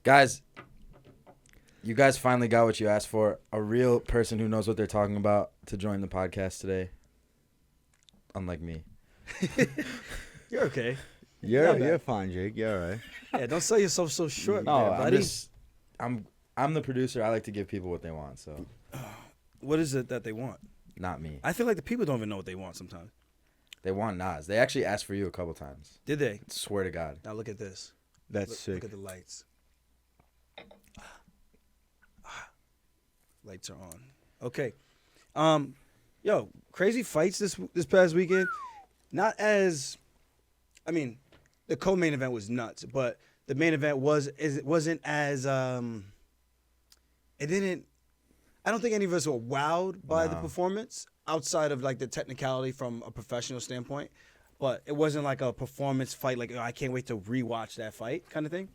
Guys, you guys finally got what you asked for. A real person who knows what they're talking about to join the podcast today. Unlike me. You're okay. You're fine, Jake. You're all right. Yeah, don't sell yourself so short, No, there, buddy. I'm the producer. I like to give people what they want, so What is it that they want? not me. I feel like the people don't even know what they want sometimes. They want Nas. They actually asked for you a couple times. Did they? Swear to God. Now look at this. That's sick. Look at the lights. Lights are on. Okay. Yo, crazy fights this past weekend. Not as, I mean, the co-main event was nuts, but the main event wasn't as it didn't. I don't think any of us were wowed by the performance outside of like the technicality from a professional standpoint, but it wasn't like a performance fight. Like, oh, I can't wait to rewatch that fight kind of thing.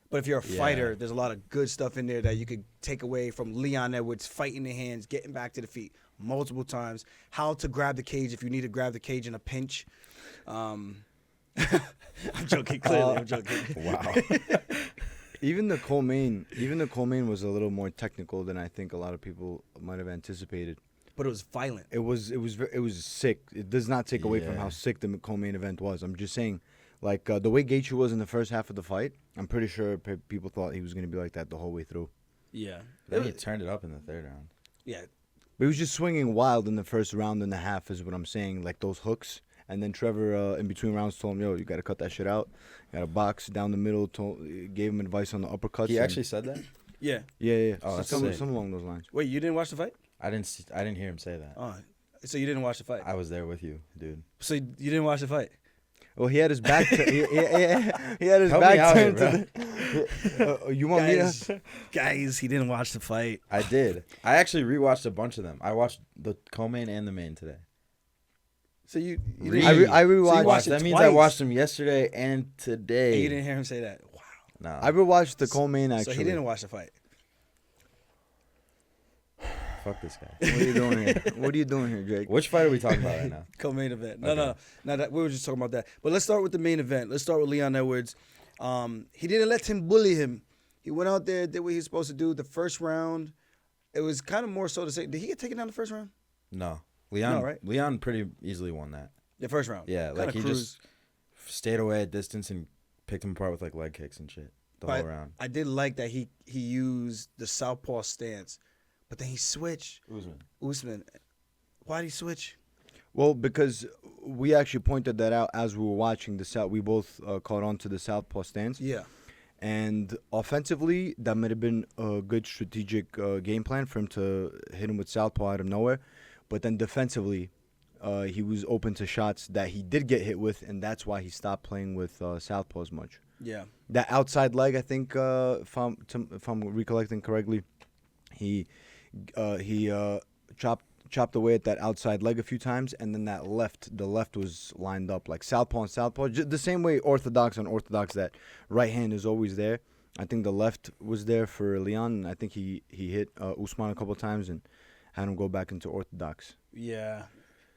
But if you're a fighter, there's a lot of good stuff in there that you could take away from Leon Edwards fighting the hands, getting back to the feet multiple times, how to grab the cage if you need to grab the cage in a pinch. I'm joking, clearly. I'm joking. Wow. Even the co-main was a little more technical than I think a lot of people might have anticipated. But it was violent. It was sick. It does not take away from Yeah. how sick the co-main event was. I'm just saying, like the way Gaethje was in the first half of the fight, I'm pretty sure people thought he was going to be like that the whole way through. Yeah. Then he turned it up in the third round. Yeah. But he was just swinging wild in the first round and a half is what I'm saying, like those hooks. And then Trevor, in between rounds, told him, yo, you got to cut that shit out. You got to box down the middle, gave him advice on the uppercuts. He actually said that? Yeah. Yeah. Oh, that's some sick. along those lines. Wait, you didn't watch the fight? I didn't hear him say that. Oh, so you didn't watch the fight? I was there with you, dude. So you didn't watch the fight? Well, he had his back. He had his Help me back out turned here, to the. You want me to? Guys, he didn't watch the fight. I did. I actually rewatched a bunch of them. I watched the co-main and the main today. So you I rewatched. So you watched it That means I twice. watched them yesterday and today. And you didn't hear him say that? Wow. No. I rewatched the co-main actually. So he didn't watch the fight. Fuck this guy. What are you doing here? What are you doing here, Jake? Which fight are we talking about right now? Co-main event. No, Okay. no. That, we were just talking about that. But let's start with the main event. Let's start with Leon Edwards. He didn't let him bully him. He went out there, did what he was supposed to do. The first round, it was kind of more so to say, did he get taken down the first round? No. Leon, No, right? Leon pretty easily won that. The first round. Yeah, Kinda like he cruised. just stayed away at distance and picked him apart with like leg kicks and shit the whole round. I did like that he used the southpaw stance, but then he switched. Usman. Why did he switch? Well, because we actually pointed that out as we were watching the south. We both caught on to the southpaw stance. Yeah. And offensively, that might have been a good strategic game plan for him to hit him with southpaw out of nowhere. But then defensively, he was open to shots that he did get hit with, and that's why he stopped playing with southpaw as much. Yeah. That outside leg, I think, if I'm recollecting correctly, he chopped away at that outside leg a few times, and then the left was lined up like southpaw and southpaw, the same way orthodox on orthodox. That right hand is always there. I think the left was there for Leon, and I think he hit Usman a couple times and had him go back into orthodox. Yeah.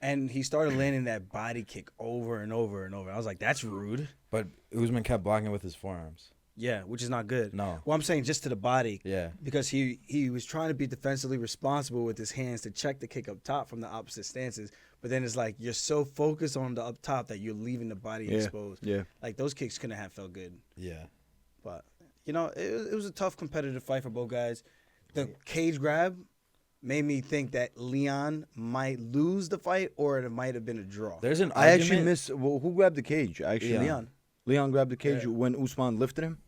And he started landing that body kick over and over and over. I was like, that's rude. But Usman kept blocking with his forearms. Yeah, which is not good. No. Well, I'm saying just to the body. Yeah. Because he was trying to be defensively responsible with his hands to check the kick up top from the opposite stances. But then it's like you're so focused on the up top that you're leaving the body exposed. Yeah. Like those kicks couldn't have felt good. Yeah. But, it was a tough competitive fight for both guys. The cage grab made me think that Leon might lose the fight or it might have been a draw. There's an I argument. actually missed. Well, who grabbed the cage? Leon. Leon grabbed the cage when Usman lifted him.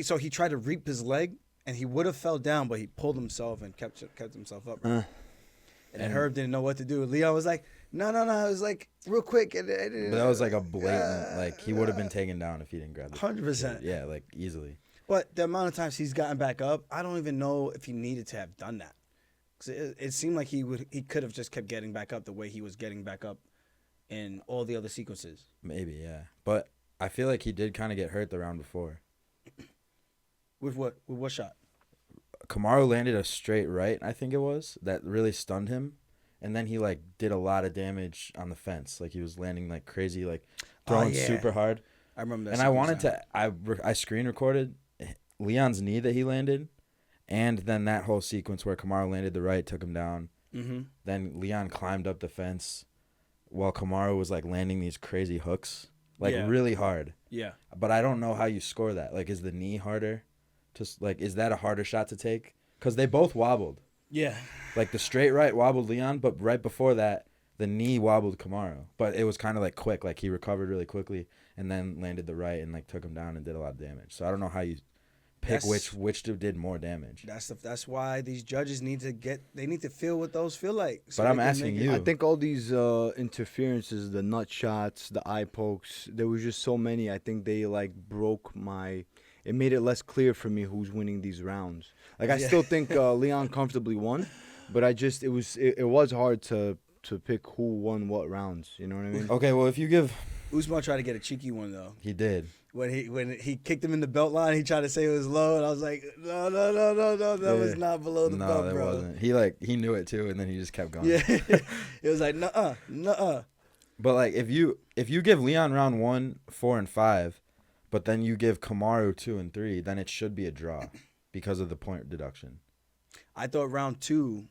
So he tried to reap his leg and he would have fell down, but he pulled himself and kept himself up. And then Herb didn't know what to do. Leon was like, no. It was like real quick. But that was like a blatant, like he would have been taken down if he didn't grab it. 100%. Yeah, like easily. But the amount of times he's gotten back up, I don't even know if he needed to have done that. 'Cause it seemed like he could have just kept getting back up the way he was getting back up in all the other sequences. Maybe, yeah. But I feel like he did kind of get hurt the round before. With what shot? Kamaru landed a straight right, I think it was, that really stunned him. And then he, like, did a lot of damage on the fence. Like, he was landing, like, crazy, like, throwing super hard. I remember that. And I wanted to, I screen recorded Leon's knee that he landed, and then that whole sequence where Kamaru landed the right, took him down. Mm-hmm. Then Leon climbed up the fence while Kamaru was like landing these crazy hooks, like really hard. Yeah. But I don't know how you score that. Like, is the knee harder? Just like, is that a harder shot to take? Because they both wobbled. Yeah. Like the straight right wobbled Leon, but right before that, the knee wobbled Kamaru. But it was kind of like quick. Like he recovered really quickly and then landed the right and like took him down and did a lot of damage. So I don't know how you pick which did more damage. That's why these judges need to feel what those feel like. But I'm asking you. I think all these interferences, the nut shots, the eye pokes, there was just so many. I think they like broke my. It made it less clear for me who's winning these rounds. Like I still think Leon comfortably won, but it was hard to pick who won what rounds. You know what I mean? Okay, well if you give. Usman tried to get a cheeky one though. He did. When he kicked him in the belt line, he tried to say it was low, and I was like, no, that was not below the belt, that bro. wasn't. He knew it too, and then he just kept going. Yeah, it was like nuh-uh. But like if you give Leon round 1, 4, and 5, but then you give Kamaru 2 and 3, then it should be a draw because of the point deduction. I thought round 2.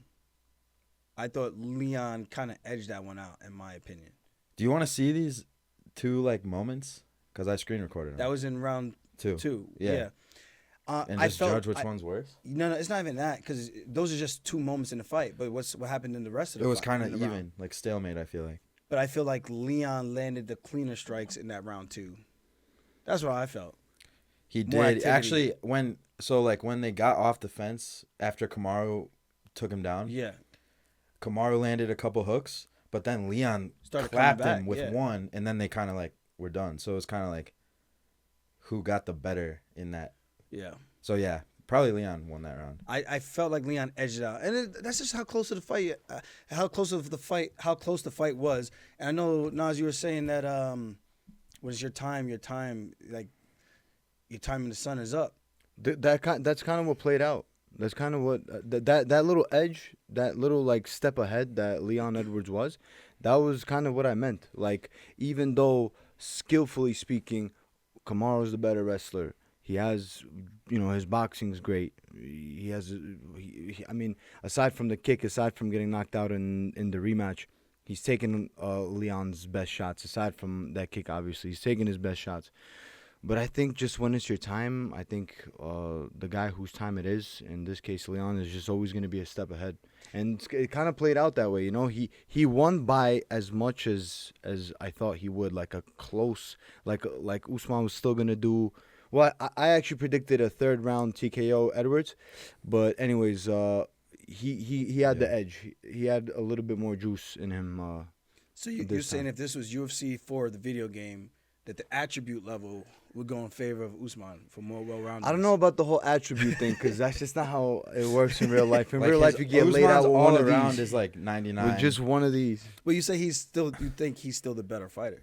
I thought Leon kind of edged that one out, in my opinion. Do you want to see these 2 like moments? Because I screen recorded them. That was in round 2. Yeah. And just judge which one's worse? No, it's not even that, because those are just 2 moments in the fight. But what happened in the rest of the fight? It was kind of even, like stalemate, I feel like. But I feel like Leon landed the cleaner strikes in that round 2. That's what I felt. He did. Actually, when they got off the fence after Kamaru took him down, Kamaru landed a couple hooks, but then Leon clapped him with one, and then they kind of like were done. So it was kind of like who got the better in that. Yeah. So yeah, probably Leon won that round. I felt like Leon edged it out, and that's just how close to the fight, how close the fight was. And I know Nas, you were saying that what is your time, like your time in the sun is up. That's kind of what played out. That's kind of what that little edge, that little like step ahead that Leon Edwards was. That was kind of what I meant. Like even though skillfully speaking, Kamaru's the better wrestler. He has, his boxing's great. He has, I mean, aside from the kick, aside from getting knocked out in the rematch, he's taken Leon's best shots. Aside from that kick, obviously, he's taking his best shots. But I think just when it's your time, I think the guy whose time it is, in this case Leon, is just always going to be a step ahead. And it kind of played out that way, He won by as much as I thought he would, like a close, like Usman was still going to do. Well, I actually predicted a 3rd round TKO Edwards, but anyways, he had the edge. He had a little bit more juice in him. So you're saying if this was UFC 4, the video game, that the attribute level would go in favor of Usman for more well-rounded? I don't know about the whole attribute thing, because that's just not how it works in real life. In real life, you get laid out with one of these. Is like 99. With just one of these. Well, you say you think he's still the better fighter?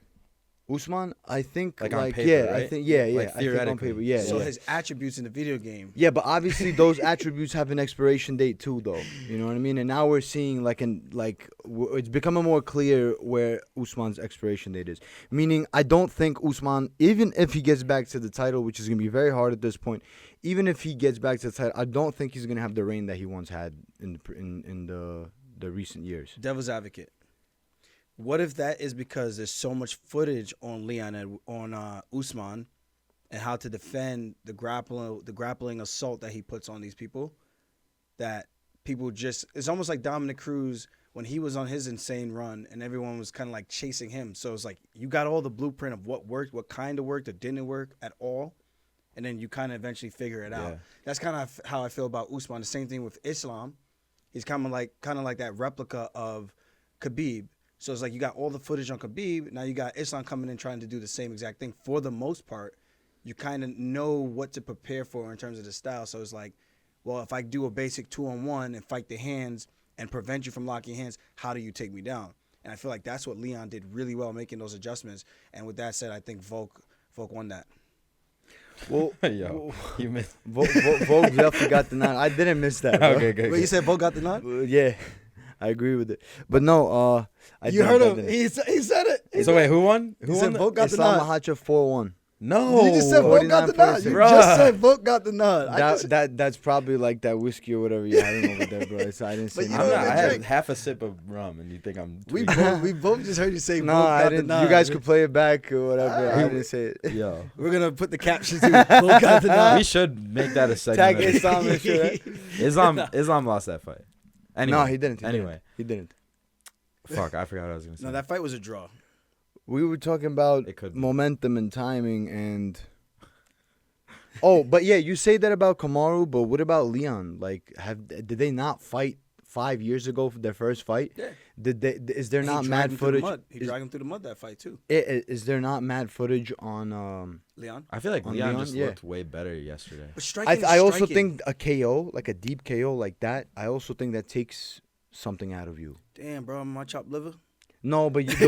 Usman, I think, like on paper, right? I think, yeah, like I think on paper, yeah. So his attributes in the video game. Yeah, but obviously those attributes have an expiration date too, though. You know what I mean? And now we're seeing it's becoming more clear where Usman's expiration date is. Meaning, I don't think Usman, even if he gets back to the title, which is gonna be very hard at this point, even if he gets back to the title, I don't think he's gonna have the reign that he once had in the recent years. Devil's advocate. What if that is because there's so much footage on Usman and how to defend the grappling assault that he puts on these people, that people it's almost like Dominic Cruz when he was on his insane run and everyone was kind of like chasing him. So it's like you got all the blueprint of what worked, what kind of worked or didn't work at all, and then you kind of eventually figure it out. That's kind of how I feel about Usman. The same thing with Islam. He's kind of like that replica of Khabib. So it's like you got all the footage on Khabib. Now you got Islam coming in trying to do the same exact thing. For the most part, you kind of know what to prepare for in terms of the style. So it's like, well, if I do a basic 2-on-1 and fight the hands and prevent you from locking hands, how do you take me down? And I feel like that's what Leon did really well, making those adjustments. And with that said, I think Volk won that. Well, you missed. Volk definitely got the nod. I didn't miss that. Okay, good. Wait, you said Volk got the nod? Yeah. I agree with it, but no. You heard him. He said it. So wait, who won? He said Volk got the Islam nod. Makhachev 4-1. No, you just said Volk got the nod. You just said Volk got the nod. That's probably like that whiskey or whatever you're having over there, bro. So I didn't say. I had half a sip of rum, and you think I'm? We both just heard you say. No, I didn't. You guys could play it back or whatever. I didn't say it. Yo, we're gonna put the captions. Volk got the nod. We should make that a segment. Tag Islam and shit. Islam lost that fight. Anyway, No, he didn't. He didn't. Fuck, I forgot what I was gonna say. No, that fight was a draw. We were talking about momentum and timing and. Oh, but yeah, you say that about Kamaru, but what about Leon? Like, did they not fight 5 years ago for their first fight? Yeah. Is there not mad footage? He dragged him through the mud that fight too. Is there not mad footage on Leon? I feel like Leon just looked way better yesterday. But I also think a KO, like a deep KO like that, I also think that takes something out of you. Damn, bro, my chopped liver. No, but you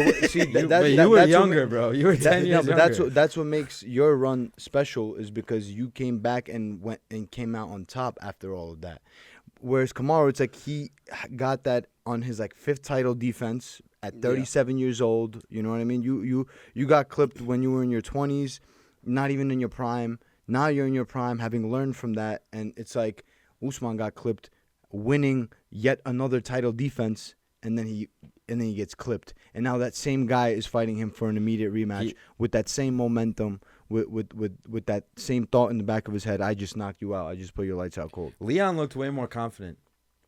were younger, bro. You were 10 years younger. But that's what makes your run special is because you came back and went and came out on top after all of that. Whereas Kamaru, it's like he got that on his like 5th title defense at 37 years old. You know what I mean? You got clipped when you were in your 20s, not even in your prime. Now you're in your prime, having learned from that, and it's like Usman got clipped, winning yet another title defense, and then he gets clipped. And now that same guy is fighting him for an immediate rematch with that same momentum, with that same thought in the back of his head. I just knocked you out. I just put your lights out cold. Leon looked way more confident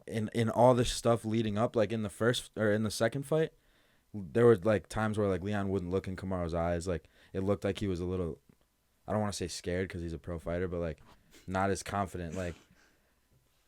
in all this stuff leading up. Like in the second fight, there were like times where like Leon wouldn't look in Kamaru's eyes. Like it looked like he was a little, I don't want to say scared because he's a pro fighter, but like not as confident. Like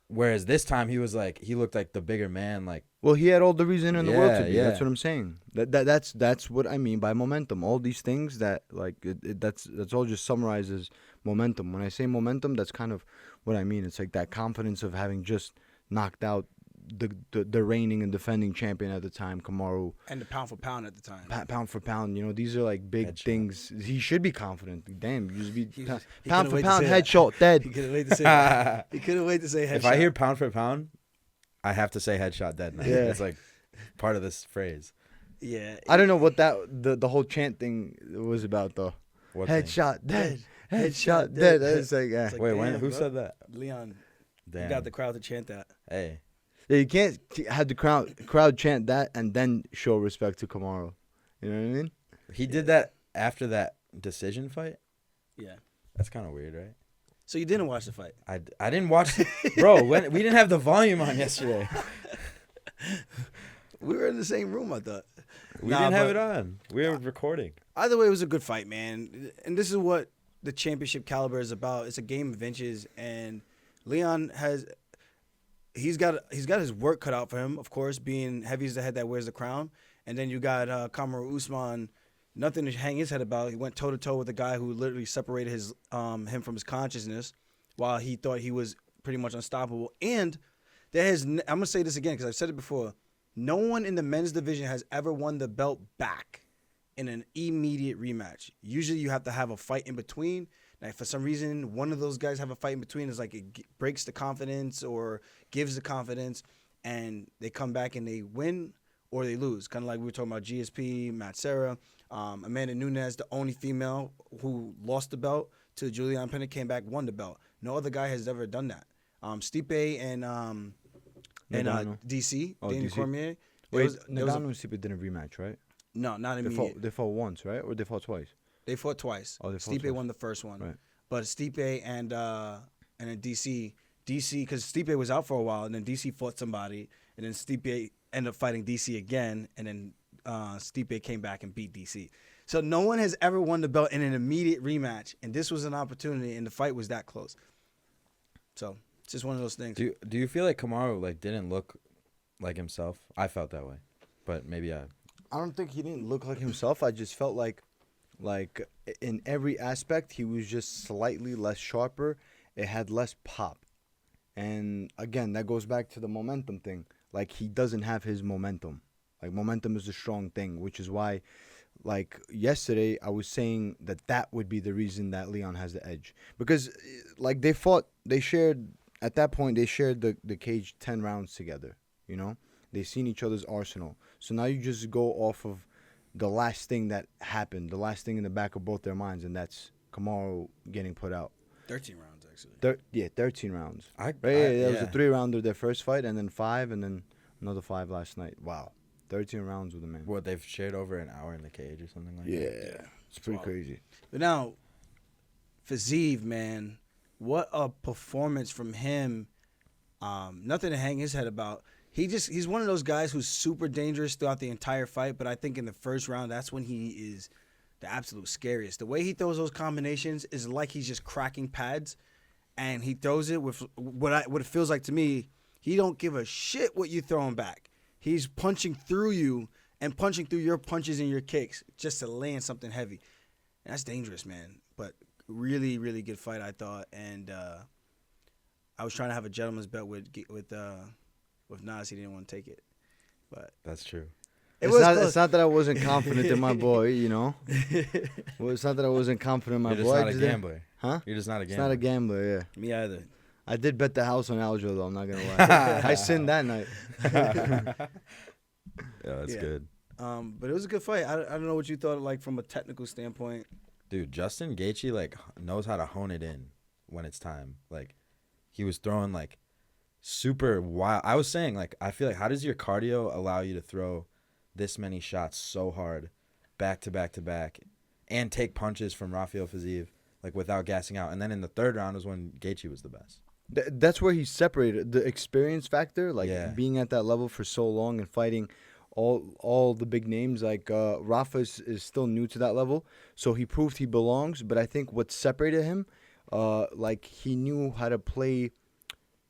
whereas this time he looked like the bigger man. Like, well, he had all the reason in the world to be. That's what I'm saying. That's what I mean by momentum. All these things that like that's all just summarizes momentum. When I say momentum, that's kind of what I mean. It's like that confidence of having just knocked out the reigning and defending champion at the time, Kamaru, and the pound for pound at the time. Pound for pound, these are like big things. He should be confident. Damn, you just be he pound for pound, headshot, dead. He couldn't wait to say that. He couldn't wait to say headshot. If I hear pound for pound, I have to say headshot, dead. Now. Yeah, it's like part of this phrase. Yeah, I don't know what the whole chant thing was about though. What headshot, dead. Headshot, dead. It's like, yeah. Wait, who said that? Leon. Damn. You got the crowd to chant that. Hey. Yeah, you can't have the crowd chant that and then show respect to Kamaru. You know what I mean? He did that after that decision fight? Yeah. That's kind of weird, right? So you didn't watch the fight? I didn't watch bro, we didn't have the volume on yesterday. We were in the same room, I thought. We didn't have it on. We were recording. Either way, it was a good fight, man. And this is what the championship caliber is about. It's a game of inches, and Leon he's got his work cut out for him, of course, being heavy as the head that wears the crown. And then you got Kamaru Usman, nothing to hang his head about. He went toe-to-toe with a guy who literally separated him from his consciousness while he thought he was pretty much unstoppable. And I'm going to say this again because I've said it before. No one in the men's division has ever won the belt back in an immediate rematch. Usually you have to have a fight in between. Now, for some reason, one of those guys have a fight in between. It's like it breaks the confidence or gives the confidence, and they come back and they win or they lose. Kind of like we were talking about GSP, Matt Serra, Amanda Nunes, the only female who lost the belt to Julianne Pena, came back, won the belt. No other guy has ever done that. Stipe and DC, Daniel Cormier. Wait, Nagano and Stipe didn't rematch, right? No, not immediate. They fought once, right? Or they fought twice? They fought twice. Oh, Stipe won the first one. Right. But Stipe and then DC, because Stipe was out for a while, and then DC fought somebody, and then Stipe ended up fighting DC again, and then Stipe came back and beat DC. So no one has ever won the belt in an immediate rematch, and this was an opportunity, and the fight was that close. So it's just one of those things. Do you feel like Kamaru didn't look like himself? I felt that way, but maybe I don't think he didn't look like himself. I just felt like in every aspect, he was just slightly less sharper. It had less pop. And again, that goes back to the momentum thing. Like, he doesn't have his momentum. Like, momentum is a strong thing, which is why, like, yesterday I was saying that would be the reason that Leon has the edge. Because, like, they shared the cage 10 rounds together, you know? They've seen each other's arsenal. So now you just go off of the last thing that happened, the last thing in the back of both their minds, and that's Kamaru getting put out. 13 rounds, actually. 13 rounds. It was a 3-rounder their first fight, and then 5, and then another 5 last night. Wow. 13 rounds with a man. What, they've shared over an hour in the cage or something like that? Yeah. It's pretty crazy. But now, Fiziev, man, what a performance from him. Nothing to hang his head about. He's one of those guys who's super dangerous throughout the entire fight, but I think in the first round, that's when he is the absolute scariest. The way he throws those combinations is like he's just cracking pads, and he throws it with what it feels like to me. He don't give a shit what you throw him back. He's punching through you and punching through your punches and your kicks just to land something heavy. And that's dangerous, man. But really, really good fight, I thought. And I was trying to have a gentleman's bet with Nas. He didn't want to take it. But that's true. It's not that I wasn't confident in my boy, you know. Well, it's not that I wasn't confident in my boy. You're just not a gambler. Huh? You're just not a gambler. It's not a gambler, yeah. Me either. I did bet the house on Aljo, though. I'm not going to lie. I sinned that night. Yeah, that's good. But it was a good fight. I don't know what you thought, like, from a technical standpoint. Dude, Justin Gaethje, like, knows how to hone it in when it's time. Like, he was throwing, like, super wild. I was saying, like, I feel like, how does your cardio allow you to throw this many shots so hard, back to back to back, and take punches from Rafael Fiziev, like, without gassing out? And then in the third round was when Gaethje was the best. That's where he separated the experience factor, like being at that level for so long and fighting all the big names. Like Rafa is still new to that level, so he proved he belongs. But I think what separated him, like he knew how to play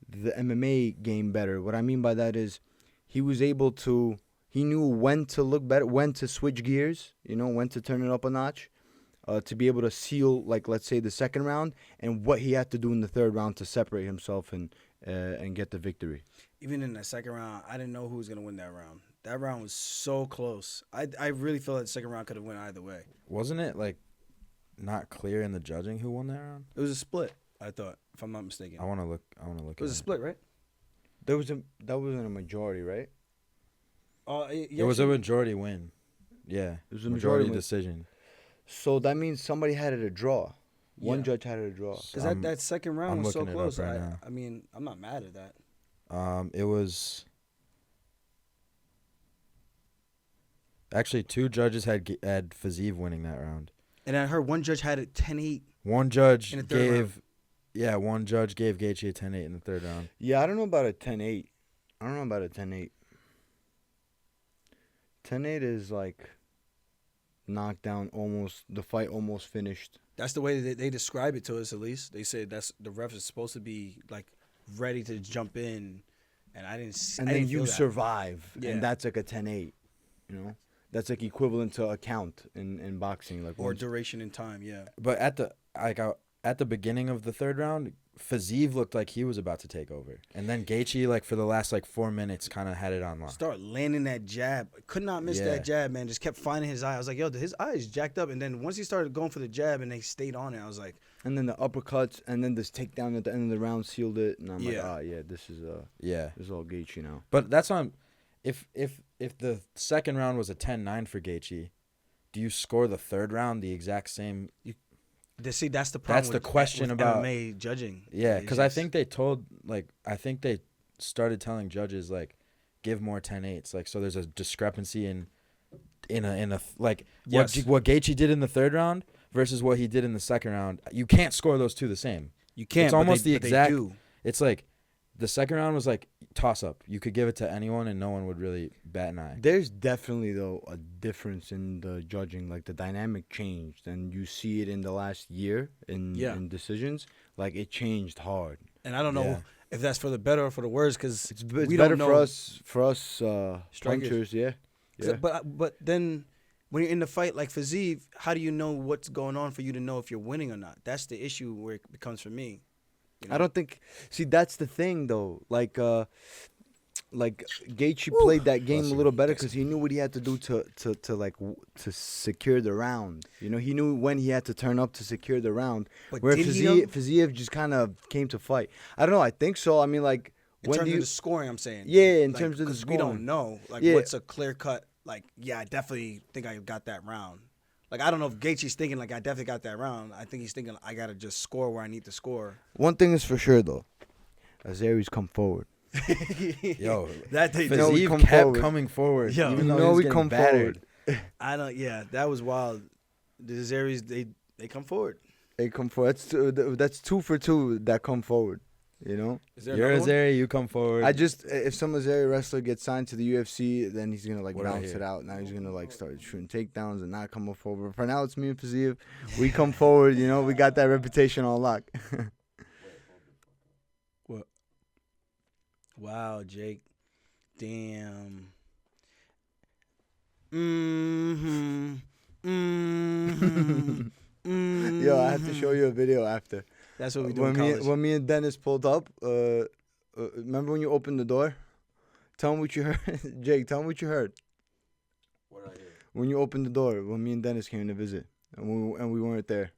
the MMA game better. What I mean by that is he knew when to look better, when to switch gears, when to turn it up a notch. To be able to seal, like, let's say, the second round, and what he had to do in the third round to separate himself and get the victory. Even in the second round, I didn't know who was going to win that round. That round was so close. I really feel like the second round could have went either way. Wasn't it, like, not clear in the judging who won that round? It was a split, I thought, if I'm not mistaken. I want to look. It was a split, right? That wasn't a majority, right? It was a majority win. Yeah, it was a majority decision. So that means somebody had it a draw. One judge had it a draw. Because that second round was so close. Right now. I mean, I'm not mad at that. It was actually 2 judges had Fiziev winning that round. And I heard one judge had it 10-8. One judge gave Gaethje a 10-8 in the third round. Yeah, I don't know about a 10-8. 10-8 is like knockdown, the fight almost finished. That's the way they describe it to us, at least. They said that's the ref is supposed to be like ready to jump in, and I didn't see. And then you survive, and that's like a 10-8. That's like equivalent to a count in boxing, like or duration in time. Yeah. But at the beginning of the third round, Fiziev looked like he was about to take over, and then Gaethje, like, for the last 4 minutes, kind of had it on lock. Start landing that jab, could not miss that jab, man. Just kept finding his eye. I was like, yo, his eye is jacked up. And then once he started going for the jab, and they stayed on it, I was like, and then the uppercuts, and then this takedown at the end of the round sealed it. And I'm like, this is all Gaethje now. But that's on. If the second round was a 10-9 for Gaethje, do you score the third round the exact same? See, that's the problem. That's the question about MMA judging. Yeah, because I think they started telling judges, like, give more 10-8s. Like, so there's a discrepancy in what Gaethje did in the third round versus what he did in the second round. You can't score those two the same. You can't. It's almost the exact. It's like the second round was like toss up. You could give it to anyone and no one would really bat an eye. There's definitely, though, a difference in the judging. Like, the dynamic changed, and you see it in the last year in decisions. Like, it changed hard. And I don't know if that's for the better or for the worse, because it's better for us punchers. Yeah. But then when you're in the fight like Fiziev, how do you know what's going on for you to know if you're winning or not? That's the issue where it becomes for me. I don't think. See, that's the thing, though. Like Gaethje played that game a little better because he knew what he had to do to secure the round. He knew when he had to turn up to secure the round. But where Fiziev just kind of came to fight. I don't know. I think so. I mean, like, in terms of the scoring, I'm saying. Yeah, in terms of the scoring, we don't know. Like, what's a clear cut? Like, I definitely think I got that round. Like, I don't know if Gaethje's thinking, like, I definitely got that round. I think he's thinking, I got to just score where I need to score. One thing is for sure, though. Azari's come forward. Yo, that they Fiziev kept coming forward. Yo, even though he come battered. Forward. That was wild. The Azaris, they come forward. They come forward. That's 2 for 2 that come forward. You know, you're Azari, you come forward. If some Azari wrestler gets signed to the UFC, then he's gonna bounce it out. Now he's gonna start shooting takedowns and not come forward. For now, it's me and Fiziev. We come forward. You know, we got that reputation on lock. What? Wow, Jake. Damn. Yo, I have to show you a video after. That's what we do in college. When me and Dennis pulled up, remember when you opened the door? Tell him what you heard. Jake, tell him what you heard. What did I hear? When you opened the door, when me and Dennis came to visit, and we weren't there.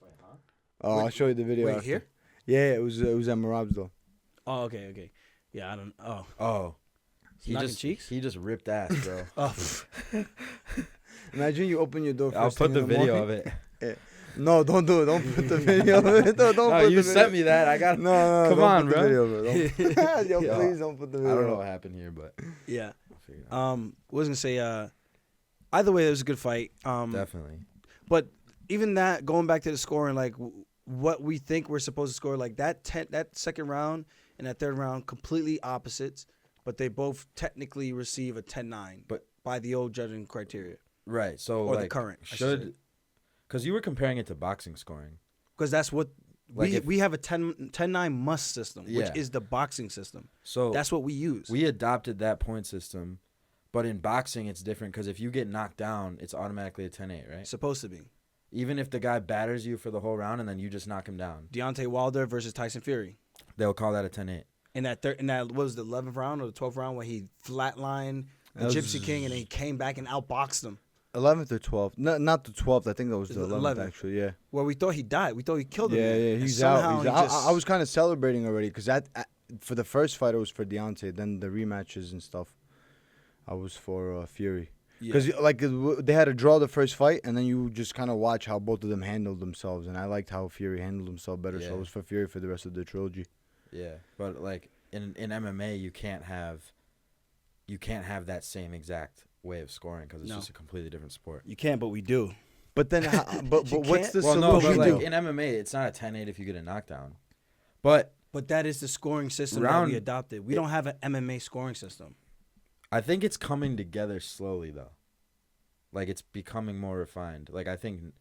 Wait, huh? Oh, I'll show you the video. Wait, after. here? Yeah, it was at Marab's though. Oh, okay. Yeah, I don't. Oh. He just ripped ass, bro. Imagine you open your door. I'll put the video of it. Yeah. No, don't do it. Don't put the video of it. Don't no, put you the sent me that. I got. No, come on, bro. Yo, please don't put the video. I don't know what happened here, but yeah. Was gonna say. Either way, it was a good fight. Definitely. But even that, going back to the scoring, like what we think we're supposed to score, like that second round and that third round, completely opposites. But they both technically receive a 10-9, but by the old judging criteria. Right. So or the current. Because you were comparing it to boxing scoring. Because that's what we have a 10-9 must system, which is the boxing system. So that's what we use. We adopted that point system, but in boxing it's different because if you get knocked down, it's automatically a 10-8, right? Supposed to be. Even if the guy batters you for the whole round and then you just knock him down. Deontay Wilder versus Tyson Fury. They'll call that a 10-8. In that what was the 11th round or the 12th round where he flatlined the Gypsy King and then he came back and outboxed him. 11th or 12th? No, not the 12th. I think that was the 11th, actually, yeah. Well, we thought he died. We thought he killed him. Yeah, he's out. I was kind of celebrating already because for the first fight, it was for Deontay. Then the rematches and stuff, I was for Fury. Because they had to draw the first fight, and then you just kind of watch how both of them handled themselves. And I liked how Fury handled himself better, so I was for Fury for the rest of the trilogy. Yeah, but like in MMA, you can't have that same exact way of scoring because it's just a completely different sport. You can't, but we do. But then, but what's the solution? No, but like in MMA, it's not a 10-8 if you get a knockdown. But that is the scoring system that we adopted. We don't have an MMA scoring system. I think it's coming together slowly though. Like it's becoming more refined. Like I think,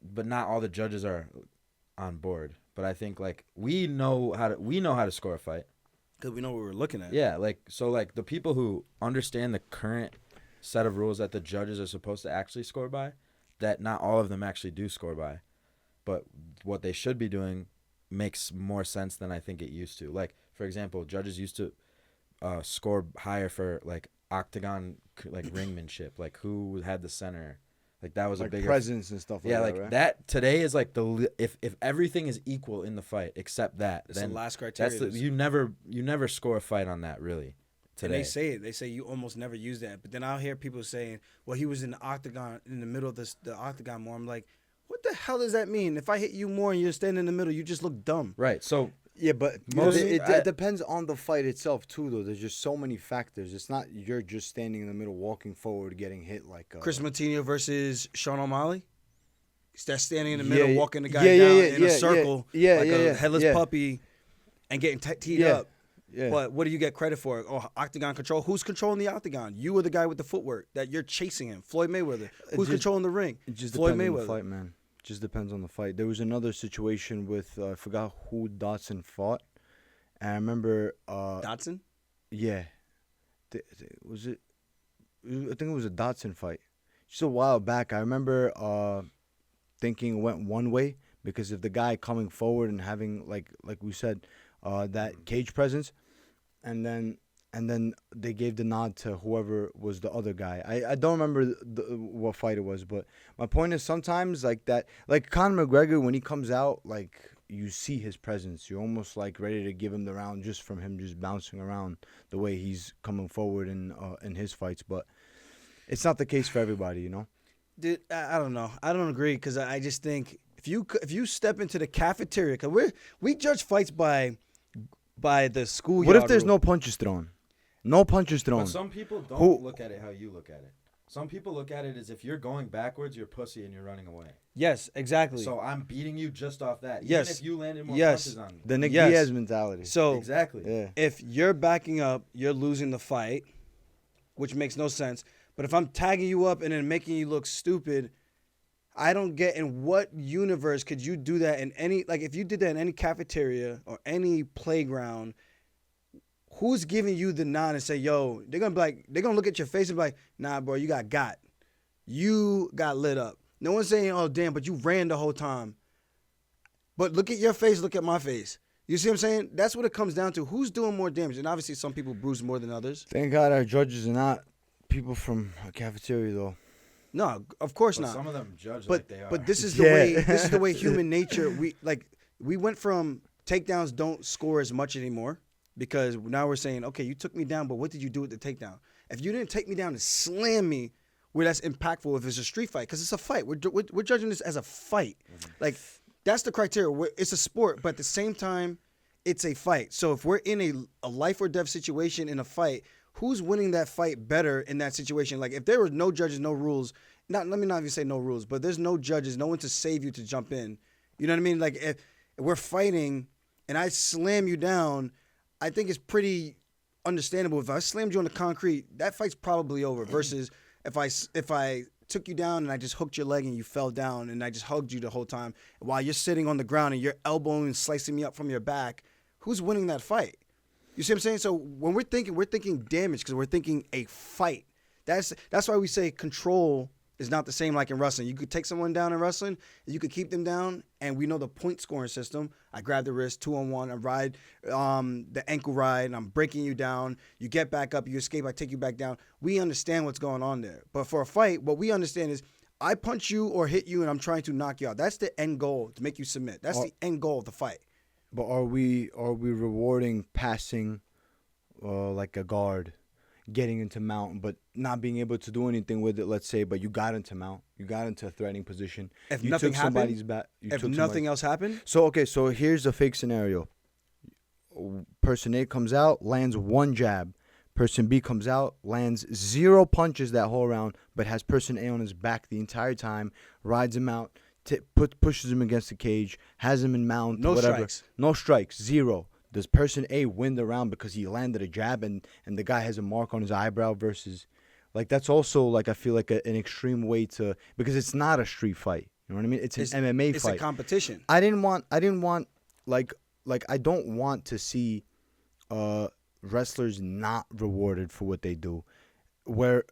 but not all the judges are on board. But I think like we know how to score a fight. Because we know what we're looking at. Yeah, like the people who understand the current set of rules that the judges are supposed to actually score by, that not all of them actually do score by, but what they should be doing makes more sense than I think it used to. Like for example, judges used to score higher for like octagon like ringmanship, like who had the center. Like that was like a bigger presence and stuff like that. Yeah, like right? That today is like if everything is equal in the fight except that, it's then the last criteria. You never score a fight on that really. Today. And they say you almost never use that. But then I'll hear people saying, "Well, he was in the octagon in the middle of the octagon more." I'm like, what the hell does that mean? If I hit you more and you're standing in the middle, you just look dumb. Right. So yeah, but it depends on the fight itself too, though. There's just so many factors. It's not you're just standing in the middle, walking forward, getting hit like Chris Martinez versus Sean O'Malley. That's standing in the middle, walking the guy down in a circle like a headless puppy, and getting teed up. Yeah. But what do you get credit for? Oh, octagon control. Who's controlling the octagon? You were the guy with the footwork that you're chasing him. Floyd Mayweather. Who's controlling the ring? It just Floyd depends Mayweather. on the fight, man. Just depends on the fight. There was another situation with I forgot who Dotson fought, and I remember Dotson. Yeah, was it? I think it was a Dotson fight. Just a while back, I remember thinking it went one way because of the guy coming forward and having like we said that cage presence, and then they gave the nod to whoever was the other guy. I don't remember what fight it was, but my point is sometimes like that, like Conor McGregor, when he comes out, like you see his presence. You're almost like ready to give him the round just from him just bouncing around the way he's coming forward in his fights. But it's not the case for everybody, you know? Dude, I don't know. I don't agree because I just think if you step into the cafeteria, because we judge fights by the schoolyard. What if there's rule. no punches thrown? No punches thrown. But some people don't look at it how you look at it. Some people look at it as if you're going backwards, you're pussy and you're running away. Yes, exactly. So I'm beating you just off that. Yes. Even if you landed more punches on me. The Nick Diaz mentality. So exactly. If you're backing up, you're losing the fight, which makes no sense. But if I'm tagging you up and then making you look stupid, I don't get in what universe could you do that in any, like if you did that in any cafeteria or any playground, who's giving you the nod and say, yo, they're going to look at your face and be like, nah, bro, you got. You got lit up. No one's saying, oh, damn, but you ran the whole time. But look at your face, look at my face. You see what I'm saying? That's what it comes down to. Who's doing more damage? And obviously some people bruise more than others. Thank God our judges are not people from a cafeteria, though. No, of course not. Some of them judge like they are. But this is the way human nature. We went from takedowns don't score as much anymore because now we're saying, okay, you took me down, but what did you do with the takedown? If you didn't take me down and slam me, where that's impactful if it's a street fight, because it's a fight. We're judging this as a fight. Mm-hmm. Like that's the criteria. It's a sport, but at the same time, it's a fight. So if we're in a life or death situation in a fight, who's winning that fight better in that situation? Like if there were no judges, no rules, let me not even say no rules, but there's no judges, no one to save you to jump in. You know what I mean? Like if we're fighting and I slam you down, I think it's pretty understandable. If I slammed you on the concrete, that fight's probably over versus if I took you down and I just hooked your leg and you fell down and I just hugged you the whole time while you're sitting on the ground and you're elbowing and slicing me up from your back, who's winning that fight? You see what I'm saying? So when we're thinking damage because we're thinking a fight. That's why we say control is not the same like in wrestling. You could take someone down in wrestling, you could keep them down, and we know the point scoring system. I grab the wrist, 2-on-1, I ride the ankle ride, and I'm breaking you down. You get back up, you escape, I take you back down. We understand what's going on there. But for a fight, what we understand is I punch you or hit you, and I'm trying to knock you out. That's the end goal, to make you submit. That's the end goal of the fight. But are we rewarding passing like a guard, getting into mount, but not being able to do anything with it, let's say, but you got into mount, you got into a threatening position. If you nothing took happened, somebody's back. if nothing else happened? So here's a fake scenario. Person A comes out, lands one jab. Person B comes out, lands 0 punches that whole round, but has person A on his back the entire time, rides him out, pushes him against the cage, has him in mount, whatever. Strikes. No strikes, 0. Does person A win the round because he landed a jab and the guy has a mark on his eyebrow versus, like, that's also, like, I feel like an extreme way to, because it's not a street fight. You know what I mean? It's an MMA fight. It's a competition. I didn't want, like, I don't want to see wrestlers not rewarded for what they do, where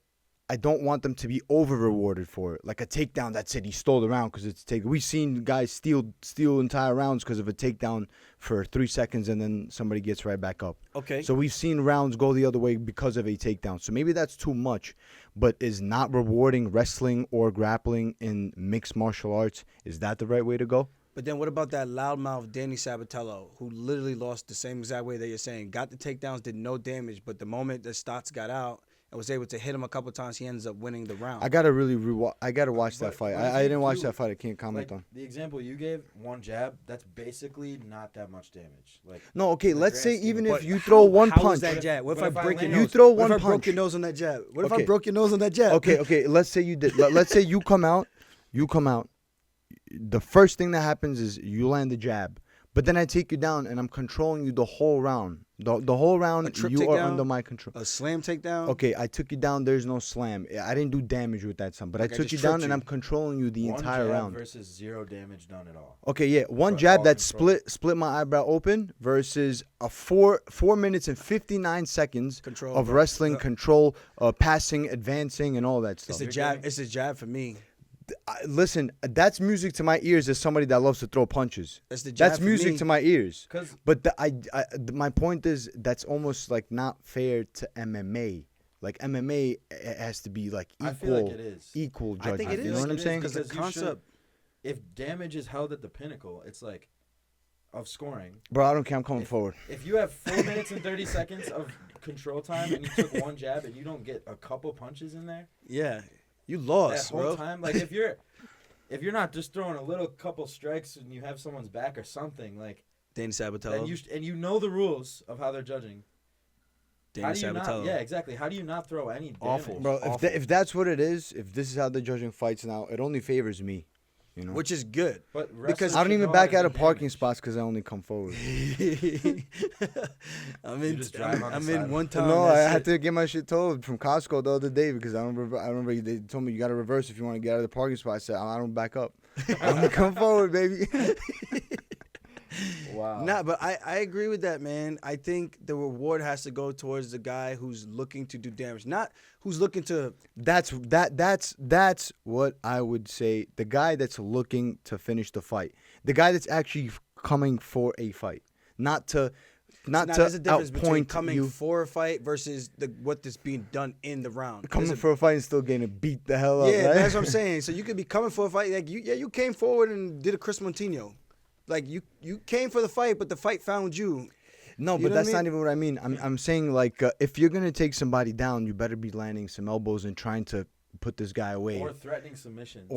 I don't want them to be over-rewarded for it. Like a takedown, that's it. He stole the round because it's a take. We've seen guys steal entire rounds because of a takedown for 3 seconds and then somebody gets right back up. Okay. So we've seen rounds go the other way because of a takedown. So maybe that's too much. But is not rewarding wrestling or grappling in mixed martial arts, is that the right way to go? But then what about that loudmouth Danny Sabatello, who literally lost the same exact way that you're saying? Got the takedowns, did no damage, but the moment the Stotts got out and was able to hit him a couple times, he ends up winning the round. I gotta watch that fight. I didn't watch that fight. I can't comment on. The example you gave, one jab, that's basically not that much damage. Like no, okay. Let's say even if you throw one punch. How is that jab? What if I break your nose? You throw one punch. What if I broke your nose on that jab? What if I broke your nose on that jab? Okay. Let's say you did. Let's say you come out. The first thing that happens is you land the jab. But then I take you down and I'm controlling you the whole round. The whole round, you are under my control. A slam takedown? Okay, I took you down. There's no slam. I didn't do damage with that slam, but like I took you down and I'm controlling you the entire round. Versus 0 damage done at all. Okay, yeah. One jab that split my eyebrow open versus a 4 minutes and 59 seconds of wrestling, control, passing, advancing, and all that stuff. It's a jab for me. Listen, that's music to my ears as somebody that loves to throw punches. That's music to my ears. But my point is that's almost like not fair to MMA. Like MMA has to be like equal. I feel like it is. Equal judgment. I think it is. You know what I'm saying? Because the concept, if damage is held at the pinnacle, it's like of scoring. Bro, I don't care. I'm coming forward. If you have 4 minutes and 30 seconds of control time and you took one jab and you don't get a couple punches in there. Yeah. You lost, that whole bro. time. Like if you're not just throwing a little couple strikes and you have someone's back or something, like Danny Sabatello. and you know the rules of how they're judging. Danny Sabatello. Yeah, exactly. How do you not throw any damage? Awful, bro. If that's what it is, if this is how they're judging fights now, it only favors me. You know? Which is good. But because I don't even back out of parking spots because I only come forward. I'm in one time. No, I had to get my shit towed from Costco the other day because I remember they told me you got to reverse if you want to get out of the parking spot. I said I don't back up. I only come forward, baby. Wow. Nah, but I agree with that, man. I think the reward has to go towards the guy who's looking to do damage, not who's looking to. That's what I would say. The guy that's looking to finish the fight, the guy that's actually coming for a fight, not to there's a difference between outpoint coming you. for a fight versus what is being done in the round. Coming for a fight and still getting beat the hell up. Yeah, right? that's what I'm saying. So you could be coming for a fight, like you came forward and did a Chris Montino. Like you came for the fight, but the fight found you. No, but that's not even what I mean. I'm saying like if you're gonna take somebody down, you better be landing some elbows and trying to put this guy away. Or threatening submissions.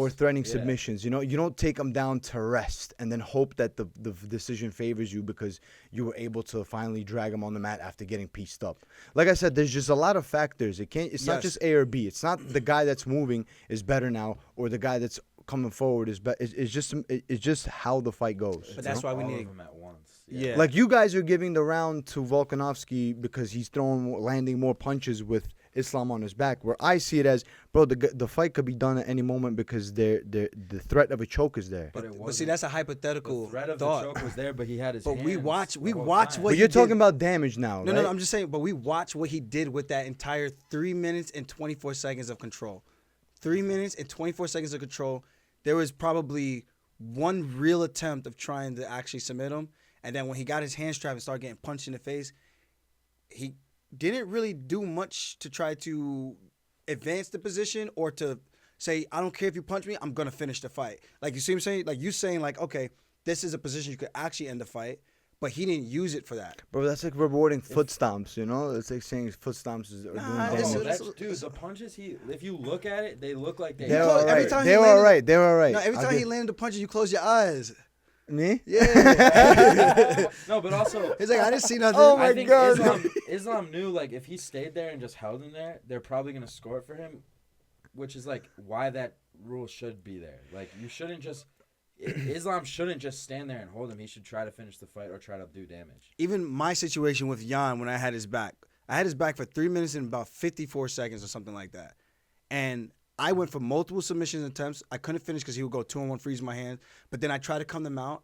Submissions. You know, you don't take them down to rest and then hope that the decision favors you because you were able to finally drag them on the mat after getting pieced up. Like I said, there's just a lot of factors. It's not just A or B. It's not the guy that's moving is better now or the guy that's coming forward is better. It's just how the fight goes. But that's why we need them at once. Yeah. Like you guys are giving the round to Volkanovski because he's landing more punches with Islam on his back. Where I see it as, bro, the fight could be done at any moment because the threat of a choke is there. But see, that's a hypothetical The threat of thought. the choke was there, but he had his. But hands we watch the what. time. But you're talking about damage now, right? No, I'm just saying. But we watch what he did with that entire 3 minutes and 24 seconds of control. 3 minutes and 24 seconds of control. There was probably one real attempt of trying to actually submit him. And then when he got his hand strapped and started getting punched in the face, he didn't really do much to try to advance the position or to say, I don't care if you punch me, I'm going to finish the fight. Like, you see what I'm saying? Like, you saying, like, okay, this is a position you could actually end the fight, but he didn't use it for that. Bro, that's like rewarding foot stomps, you know? It's like saying foot stomps are doing damage. Dude, the punches if you look at it, they look like They were all right. They were all right. No, every time he landed the punches, you close your eyes. Me? Yeah. No, but also he's like, I didn't see nothing. Oh I my think God. Islam knew like if he stayed there and just held him there, they're probably gonna score it for him, which is like why that rule should be there. Like you shouldn't just Islam shouldn't just stand there and hold him. He should try to finish the fight or try to do damage. Even my situation with Jan when I had his back for 3 minutes and about 54 seconds or something like that, and I went for multiple submission attempts. I couldn't finish because he would go 2-on-1 freeze my hands. But then I tried to come to mount.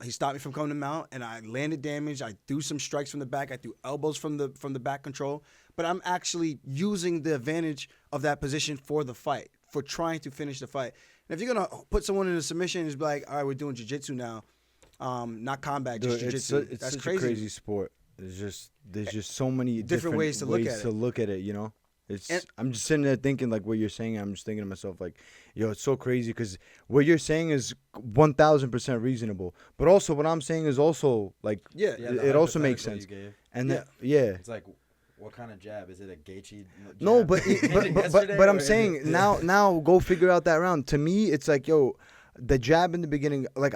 He stopped me from coming to mount, and I landed damage. I threw some strikes from the back. I threw elbows from the back control. But I'm actually using the advantage of that position for the fight, for trying to finish the fight. And if you're going to put someone in a submission, it's like, all right, we're doing jiu-jitsu now, not combat, just jiu-jitsu. It's That's such crazy. a crazy sport. There's just so many different ways to look at it, you know? I'm just sitting there thinking like what you're saying. I'm just thinking to myself like, yo, it's so crazy because what you're saying is 1,000% reasonable. But also what I'm saying is also like, it also makes sense. And it's like, what kind of jab is it? A Gaethje jab? No, but I'm saying now go figure out that round. To me, it's like, yo, the jab in the beginning, like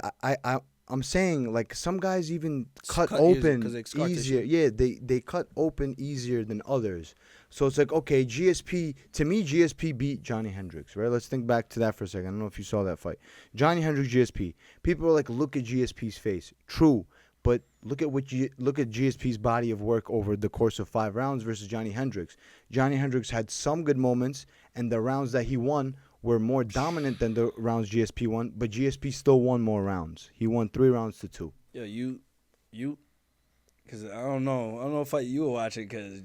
I'm saying like some guys even cut open easier. Yeah, they cut open easier than others. So it's like, okay, GSP beat Johnny Hendricks, right? Let's think back to that for a second. I don't know if you saw that fight. Johnny Hendricks, GSP. People are like, look at GSP's face. True, but look at GSP's body of work over the course of 5 rounds versus Johnny Hendricks. Johnny Hendricks had some good moments, and the rounds that he won were more dominant than the rounds GSP won, but GSP still won more rounds. He won 3 rounds to 2. Yeah, you, because I don't know if you were watching because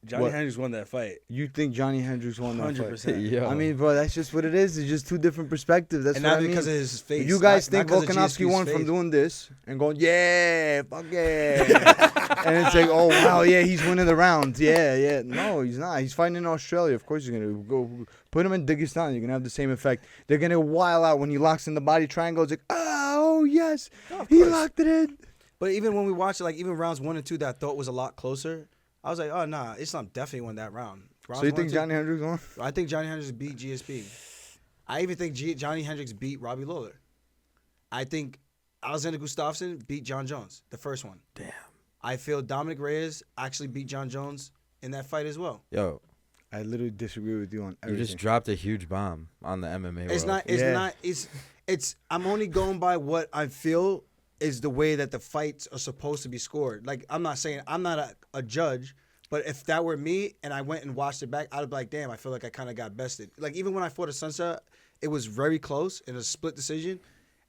Johnny Hendricks won that fight. You think Johnny Hendricks won that 100%. fight? Yeah. I mean, bro, that's just what it is. It's just 2 different perspectives. That's and what not I mean. because of his face. You guys not think Volkanovski won from doing this and going, yeah, fuck yeah. And it's like, oh, wow, yeah, he's winning the round. Yeah. No, he's not. He's fighting in Australia. Of course he's going to go put him in Dagestan. You're going to have the same effect. They're going to wild out when he locks in the body triangle. It's like, oh, yes, he locked it in. But even when we watched it, like even rounds 1 and 2 that I thought was a lot closer, I was like, oh, nah, Islam definitely won that round. So you think Johnny Hendricks won? I think Johnny Hendricks beat GSP. I even think Johnny Hendricks beat Robbie Lawler. I think Alexander Gustafsson beat John Jones, the first one. Damn. I feel Dominic Reyes actually beat John Jones in that fight as well. Yo, I literally disagree with you on everything. You just dropped a huge bomb on the MMA world. It's I'm only going by what I feel is the way that the fights are supposed to be scored. Like, I'm not saying I'm not a judge, but if that were me and I went and watched it back, I'd be like, damn, I feel like I kind of got bested. Like, even when I fought a Sunset, it was very close in a split decision.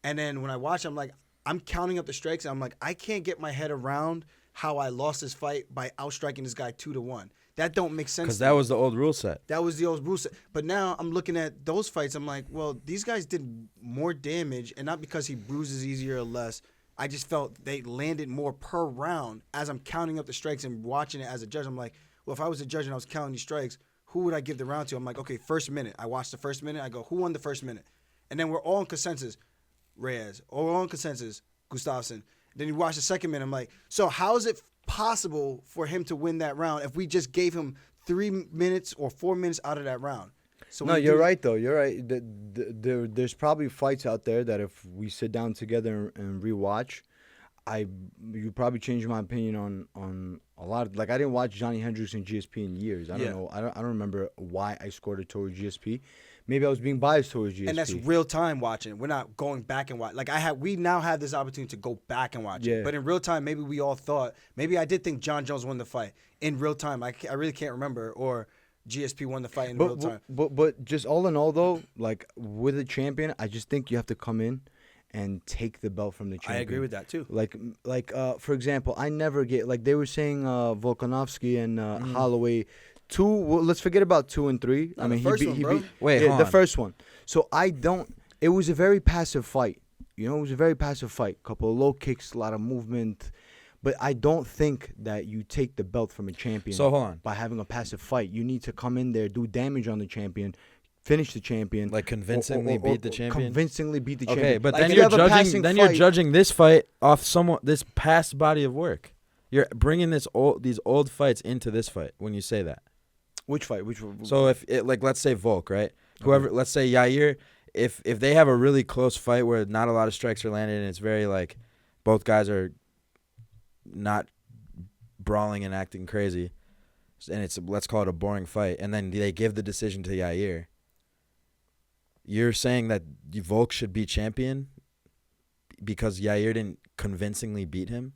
And then when I watch, I'm like, I'm counting up the strikes. And I'm like, I can't get my head around how I lost this fight by outstriking this guy 2-1. That don't make sense. Because that was the old rule set. That was the old rule set. But now I'm looking at those fights. I'm like, well, these guys did more damage, and not because he bruises easier or less. I just felt they landed more per round. As I'm counting up the strikes and watching it as a judge, I'm like, well, if I was a judge and I was counting these strikes, who would I give the round to? I'm like, okay, first minute. I watched the first minute. I go, who won the first minute? And then we're all in consensus. Reyes. Or we're all in consensus. Gustafsson. Then you watch the second minute. I'm like, so how is it possible for him to win that round if we just gave him 3 minutes or 4 minutes out of that round? So no, you're right, though. You're right. There's probably fights out there that if we sit down together and rewatch, you probably change my opinion on a lot of, like, I didn't watch Johnny Hendricks and GSP in years. I don't know. I don't remember why I scored it towards GSP. Maybe I was being biased towards GSP. And that's real time watching. We're not going back and watch. Like, we now have this opportunity to go back and watch it. But in real time, maybe we all thought, maybe I did think John Jones won the fight in real time. I really can't remember. Or GSP won the fight in real time. But just all in all, though, like, with a champion, I just think you have to come in and take the belt from the champion. I agree with that, too. Like for example, I never get, like, they were saying Volkanovski and Holloway. Let's forget about 2 and 3. No, I mean, he beat. Wait, the first one. So it was a very passive fight. You know, it was a very passive fight. Couple of low kicks, a lot of movement. But I don't think that you take the belt from a champion by having a passive fight. You need to come in there, do damage on the champion, finish the champion. Like convincingly beat the champion? Convincingly beat the champion. Okay, but like then you're judging this fight off this past body of work. You're bringing these old fights into this fight when you say that. Which fight? So if let's say Volk, right? Whoever, let's say Yair, if they have a really close fight where not a lot of strikes are landed and it's very like both guys are not brawling and acting crazy, and it's, let's call it a boring fight, and then they give the decision to Yair, you're saying that Volk should be champion because Yair didn't convincingly beat him?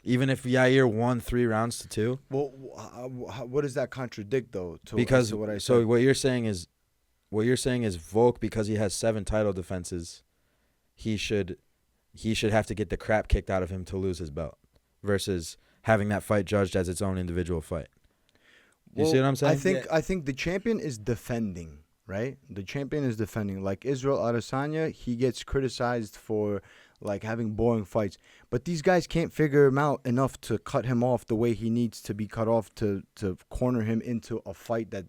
Even if Yair won 3 rounds to 2? Well, what does that contradict, though? Because what I said? So what you're saying is Volk, because he has 7 title defenses, he should have to get the crap kicked out of him to lose his belt, versus having that fight judged as its own individual fight. You see what I'm saying? I think the champion is defending, right? The champion is defending. Like Israel Adesanya, he gets criticized for like having boring fights, but these guys can't figure him out enough to cut him off the way he needs to be cut off to corner him into a fight that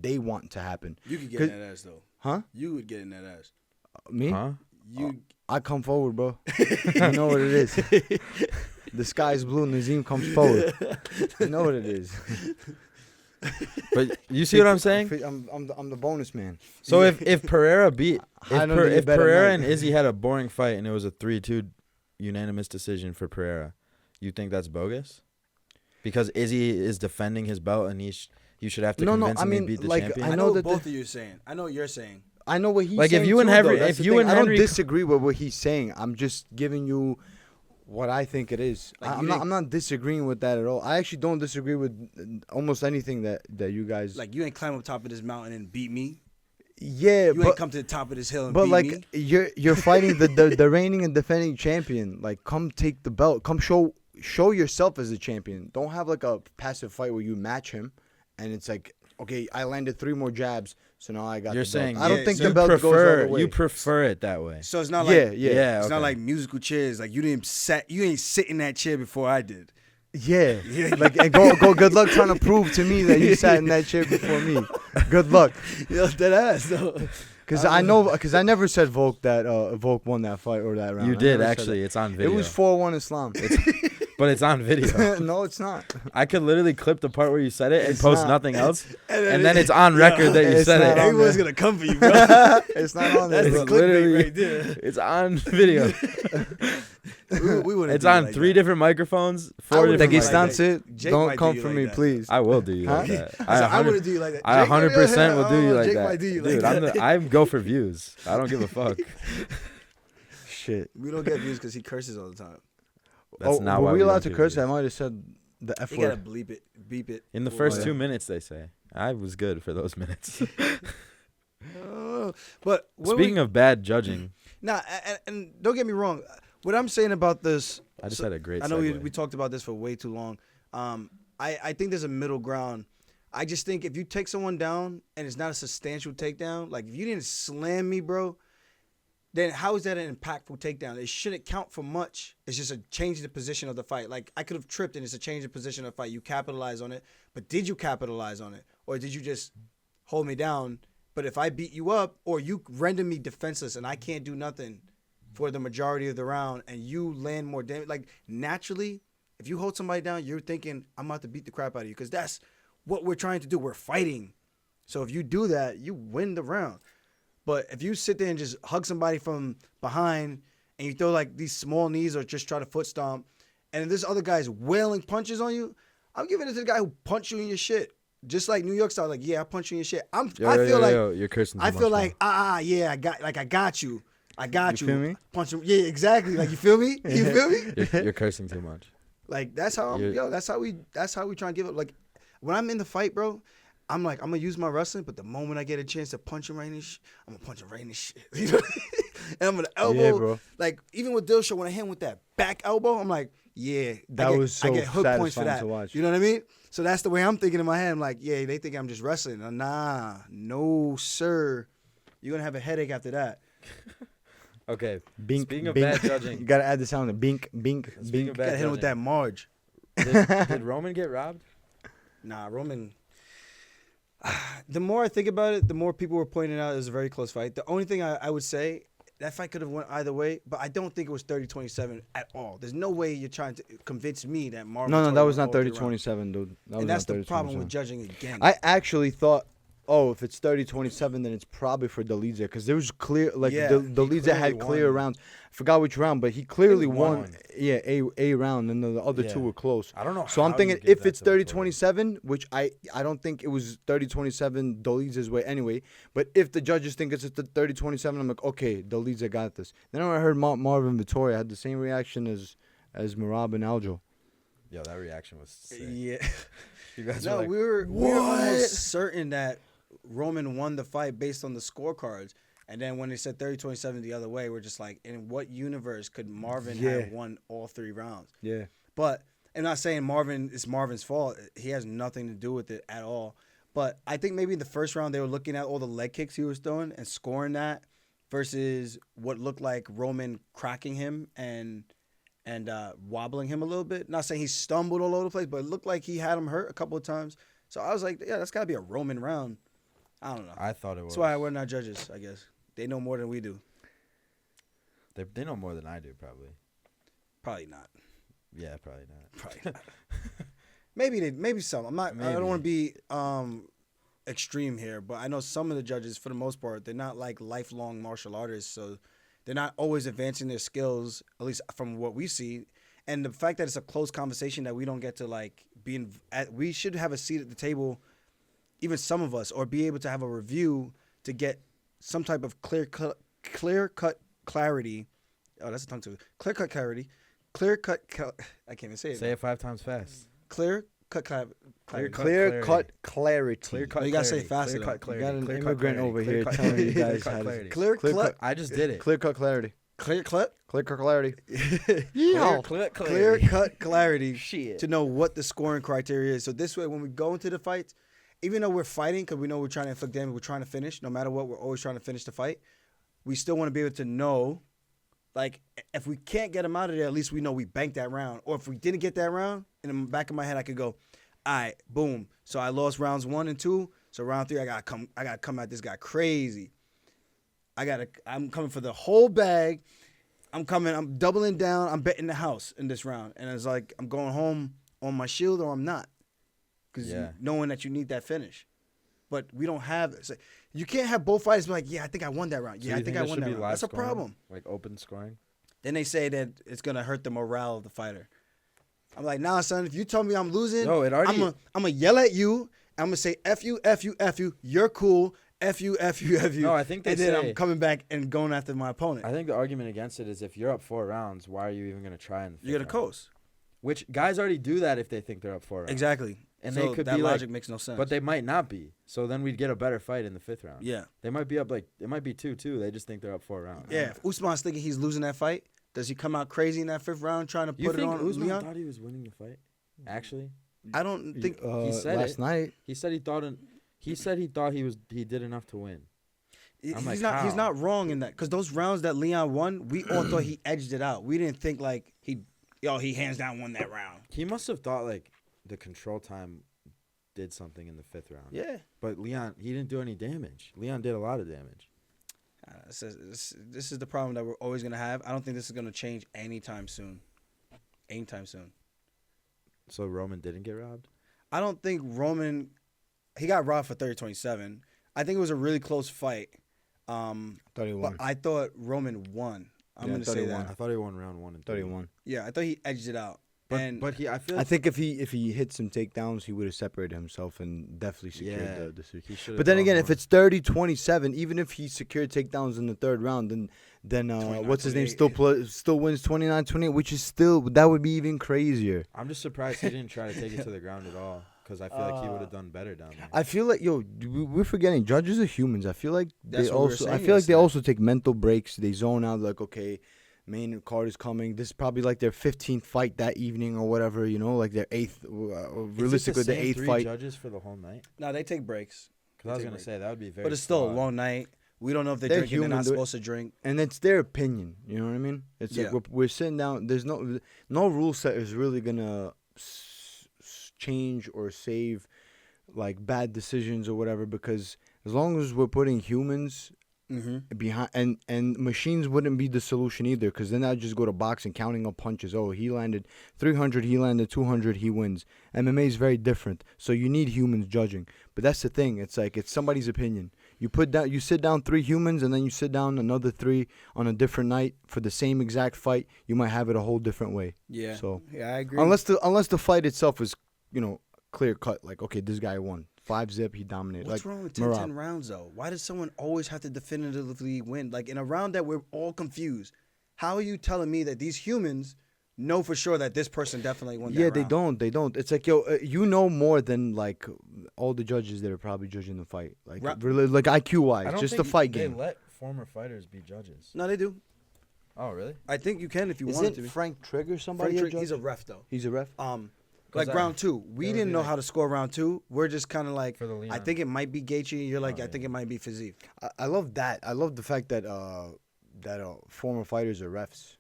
they want to happen. You could get in that ass though. Huh? You would get in that ass. Me? Huh? I come forward, bro. You know what it is. The sky's blue, Nazim comes forward. You know what it is. But you see what I'm saying? I'm the bonus man. So if Pereira and Izzy had a boring fight and it was a 3-2 unanimous decision for Pereira, you think that's bogus? Because Izzy is defending his belt and you should have to convincingly beat the champion. I know what both of you are saying. I know what you're saying. I know what he's like saying. If you and Henry, I don't disagree with what he's saying. I'm just giving you what I think it is. Like I'm not disagreeing with that at all. I actually don't disagree with almost anything that you guys. Like, you ain't climb up top of this mountain and beat me. Yeah, you ain't come to the top of this hill and beat me. But like you're fighting the reigning and defending champion. Like, come take the belt. Come show yourself as a champion. Don't have like a passive fight where you match him, and it's like, okay, I landed 3 more jabs, so now I got. You're the saying belt. I don't think the belt goes all the way. You prefer it that way. So it's not like yeah. It's not like musical chairs. Like, you ain't sit in that chair before I did. Yeah. Like, and go. Good luck trying to prove to me that you sat in that chair before me. Good luck. Yo, that ass though. Because I never said Volk won that fight or that round. You did actually. It's on video. It was 4-1 Islam. but it's on video. No, it's not. I could literally clip the part where you said it and post nothing else, and then it's on record that you said it. Everyone's gonna come for you, bro. It's not on there. That's the clickbait right there. It's on video. We wouldn't. It's on 3 different microphones, 4 different Dagestance, Jake don't might come do for you me, like that. please. I will do you like that. I wouldn't do you like that. I 100% will do you like Jake that. might do you like Dude, that. I go for views. I don't give a fuck. Shit. We don't get views because he curses all the time. That's not were why we allowed don't to give curse? views. I might have said the F You gotta word. bleep it, beep it. In the first 2 minutes, they say. I was good for those minutes. But Speaking of bad judging. Nah, and don't get me wrong. What I'm saying about this, I just had a great I know segue. we talked about this for way too long. I think there's a middle ground. I just think if you take someone down and it's not a substantial takedown, like if you didn't slam me, bro, then how is that an impactful takedown? It shouldn't count for much. It's just a change in the position of the fight. Like I could have tripped and it's a change in position of the fight. You capitalize on it, but did you capitalize on it? Or did you just hold me down? But if I beat you up or you render me defenseless and I can't do nothing for the majority of the round and you land more damage, like naturally, if you hold somebody down, you're thinking, I'm about to beat the crap out of you because that's what we're trying to do. We're fighting. So if you do that, you win the round. But if you sit there and just hug somebody from behind and you throw like these small knees or just try to foot stomp and this other guy's wailing punches on you, I'm giving it to the guy who punched you in your shit. Just like New York style, like, yeah, I punch you in your shit. I feel like you're cursing too I feel much, like, yeah, I got you. I got you. You feel me? Punch him. Yeah, exactly. Like, you feel me? You feel me? You're cursing too much. Like, that's how that's how we try and give it. Like, when I'm in the fight, bro, I'm like, I'm gonna use my wrestling, but the moment I get a chance to punch him right in his shit, I'm gonna punch him right in his shit. You know? And I'm gonna elbow. Yeah, bro. Like, even with Dillashaw, when I hit him with that back elbow, I'm like, yeah, That was so I get hook points for satisfying that. to watch. You know what I mean? So that's the way I'm thinking in my head. I'm like, yeah, they think I'm just wrestling. Nah, no, sir. You're gonna have a headache after that. Okay. Bink, Speaking of bink. bad judging. You gotta add the sound of bink, bink, Speaking bink. of Got bad to hit him with judging, that Marge. Did Roman get robbed? Nah, Roman. The more I think about it, the more people were pointing out it was a very close fight. The only thing I would say, that fight could have went either way, but I don't think it was 30-27 at all. There's no way you're trying to convince me that Marvin. No, that was not all 3 rounds. 30-27, dude. That was And that's not the problem with 30-27. judging again. I actually thought, if it's 30-27, then it's probably for Dolidze because there was clear, like Yeah, Dolidze he had clearly clear won. rounds. I forgot which round, but he clearly won. won. Yeah, a round, and the other two were close. I don't know. So I'm how thinking you give if that it's to the Tory. 30-27, which I don't think it was 30-27 Dolidze's way anyway. But if the judges think it's 30-27, I'm like, okay, Dolidze got this. Then when I heard Marvin Vittori, I had the same reaction as Merab and Aljo. Yo, that reaction was sick. Yeah. You guys No, were like, we were almost certain that Roman won the fight based on the scorecards. And then when they said 30-27 the other way, we're just like, in what universe could Marvin have won all 3 rounds? Yeah. But I'm not saying it's Marvin's fault. He has nothing to do with it at all. But I think maybe in the first round they were looking at all the leg kicks he was throwing and scoring that versus what looked like Roman cracking him and wobbling him a little bit. Not saying he stumbled all over the place, but it looked like he had him hurt a couple of times. So I was like, yeah, that's got to be a Roman round. I don't know. I thought it was. That's why we're not judges, I guess. They know more than we do. They know more than I do, probably. Probably not. Yeah, probably not. Probably not. Maybe some. I'm not. I don't want to be extreme here, but I know some of the judges, for the most part, they're not like lifelong martial artists, so they're not always advancing their skills, at least from what we see. And the fact that it's a close conversation that we don't get to like we should have a seat at the table, even some of us, or be able to have a review to get some type of clear cut clarity. Oh, that's a tongue twister. Clear cut clarity. I can't even say it. Say it 5 times fast. Clear cut clarity. Clear cut clarity. Clear cut. Oh, you gotta say clarity. faster. Clear cut You clarity. got an Clear cut immigrant clarity. over Clear here cut telling you clarity. guys Clear how cut to clarity. Clear cut. I just did it. Clear cut clarity. Clear cut. Clear cut clarity. Clear cut clarity Shit. to know what the scoring criteria is. So this way, when we go into the fights, even though we're fighting, because we know we're trying to inflict damage, we're trying to finish. No matter what, we're always trying to finish the fight. We still want to be able to know, like, if we can't get him out of there, at least we know we banked that round. Or if we didn't get that round, in the back of my head, I could go, all right, boom. So I lost rounds 1 and 2. So round 3, I gotta come at this guy crazy. I'm coming for the whole bag. I'm coming. I'm doubling down. I'm betting the house in this round. And it's like I'm going home on my shield or I'm not. Because knowing that you need that finish. But we don't have – you can't have both fighters be like, yeah, I think I won that round. Yeah, I think I won that round. That's a problem. Like open scoring? Then they say that it's going to hurt the morale of the fighter. I'm like, nah, son, if you tell me I'm losing, I'm going to yell at you. I'm going to say, F you, F you, F you. You're cool. F you, F you, F you. No, I think they say. And then I'm coming back and going after my opponent. I think the argument against it is if you're up 4 rounds, why are you even going to try in the 5th You're going to coast. Which guys already do that if they think they're up 4 rounds. Exactly. And so they could that be logic makes no sense. But they might not be. So then we'd get a better fight in the 5th round. Yeah. They might be up it might be 2-2. They just think they're up 4 rounds. Yeah. If Usman's thinking he's losing that fight, does he come out crazy in that 5th round trying to put it on Usman Leon? thought he was winning the fight? Actually? I don't think he said last night. He said he thought he did enough to win. He's not wrong in that because those rounds that Leon won, we all thought he edged it out. We didn't think like he hands down won that round. He must have thought like the control time did something in the 5th round. Yeah. But Leon, he didn't do any damage. Leon did a lot of damage. This is the problem that we're always going to have. I don't think this is going to change anytime soon. So Roman didn't get robbed? I don't think Roman, he got robbed for 30-27. I think it was a really close fight. I thought he won. But I thought Roman won. I'm going to say that. I thought he won round 1 and 3. 31. Yeah, I thought he edged it out. I think if he hit some takedowns, he would have separated himself and definitely secured the decision. But then again, if it's 30-27, even if he secured takedowns in the 3rd round, then what's his name still wins 29-28, which is that would be even crazier. I'm just surprised he didn't try to take it to the ground at all because I feel like he would have done better down there. I feel like we're forgetting judges are humans. I feel like they also take mental breaks. They zone out like, okay, main card is coming. This is probably like their 15th fight that evening or whatever, like their 8th, realistically the 8th fight. Judges for the whole night? No, they take breaks. Because I was going to say, that would be very But it's still a long night. We don't know if they're drinking. They're not supposed to drink. And it's their opinion. You know what I mean? It's like we're sitting down. There's no rule set is really going to change or save like bad decisions or whatever, because as long as we're putting humans behind, and machines wouldn't be the solution either, because then I'd just go to boxing, counting up punches. Oh, he landed 300, he landed 200, he wins. MMA is very different, so you need humans judging. But that's the thing. It's like it's somebody's opinion. You sit down 3 humans, and then you sit down another 3 on a different night for the same exact fight. You might have it a whole different way. Yeah. So I agree. Unless the fight itself is clear cut, like, okay, this guy won 5-zip, he dominated. What's wrong with 10 rounds though? Why does someone always have to definitively win? Like in a round that we're all confused, how are you telling me that these humans know for sure that this person definitely won that round? Yeah, they don't. It's like, you know more than like all the judges that are probably judging the fight, like really, like IQ wise, just the fight game. They let former fighters be judges. No, they do. Oh, really? I think you can if you want to. Frank Trigger somebody? He's a ref though. He's a ref. Like round 2, we didn't know how to score round 2. We're just kind of like, I think it might be Gaethje. You're like, I think it might be Fiziev. I love that. I love the fact that former fighters are refs.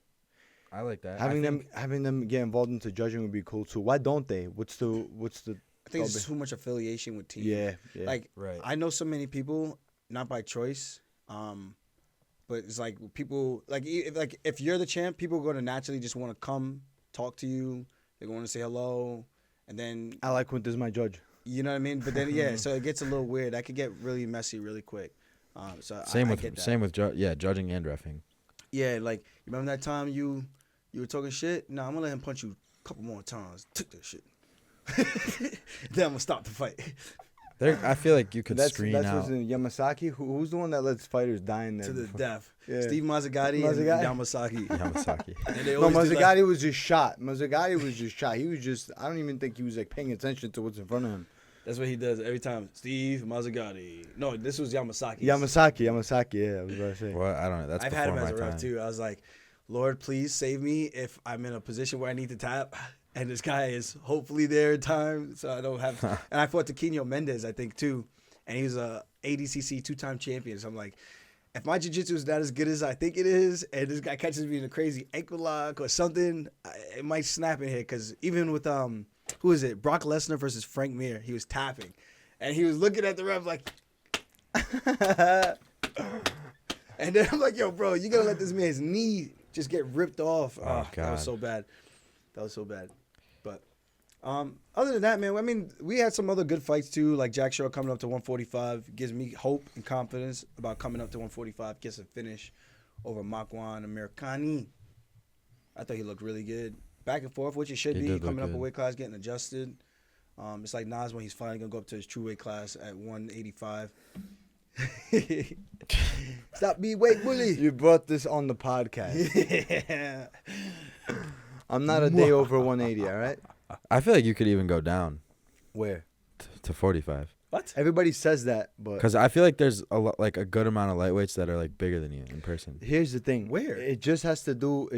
I like that. Having them get involved into judging would be cool too. Why don't they? What's the? I think it's too much affiliation with teams. Yeah. Like I know so many people, not by choice, but it's like people like if you're the champ, people are going to naturally just want to come talk to you. They're going to say hello, and then I like when this is my judge. You know what I mean? But then so it gets a little weird. That could get really messy really quick. Same with judging and reffing. Yeah, like you remember that time you were talking shit? Nah, I'm gonna let him punch you a couple more times. Took that shit. Then I'm gonna stop the fight. I feel like you could screen out. That's in Yamasaki. Who's the one that lets fighters die in there? To the death. Yeah. Steve Mazzagatti and Yamasaki. Mazzagatti was just shot. He was just, I don't even think he was like paying attention to what's in front of him. That's what he does every time. Steve Mazzagatti. No, this was Yamasaki. Yamasaki, yeah, I was about to say. Well, I don't know. That's I've had him as a ref too. I was like, Lord, please save me if I'm in a position where I need to tap. And this guy is hopefully there in time, so I don't have to. And I fought Tequino Mendez, I think, too. And he was a ADCC 2-time champion. So I'm like, if my jiu-jitsu is not as good as I think it is, and this guy catches me in a crazy ankle lock or something, it might snap in here. Because even with, who is it? Brock Lesnar versus Frank Mir, he was tapping. And he was looking at the ref like... And then I'm like, yo, bro, you got to let this man's knee just get ripped off. Oh, God. That was so bad. But other than that, man, I mean, we had some other good fights too. Like Jack Shaw coming up to 145 gives me hope and confidence about coming up to 145. Gets a finish over Makwan Americani. I thought he looked really good. Back and forth, which it should be. Coming up a weight class, getting adjusted. It's like Nas when he's finally going to go up to his true weight class at 185. Stop being weight bully. You brought this on the podcast. Yeah. I'm not a day over 180, all right? I feel like you could even go down Where? to 45. What? Everybody says that, but Because I feel like there's a good amount of lightweights that are like bigger than you in person. here's the thing. Where? It just has to do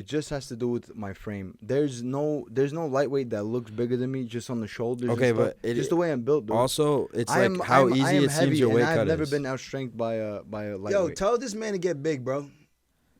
with my frame. There's no lightweight that looks bigger than me just on the shoulders. Okay, and stuff. but just the way I'm built, dude. Also, it's like how easy it seems your weight cut is. I've never been outstrength by a lightweight. Yo, tell this man to get big, bro.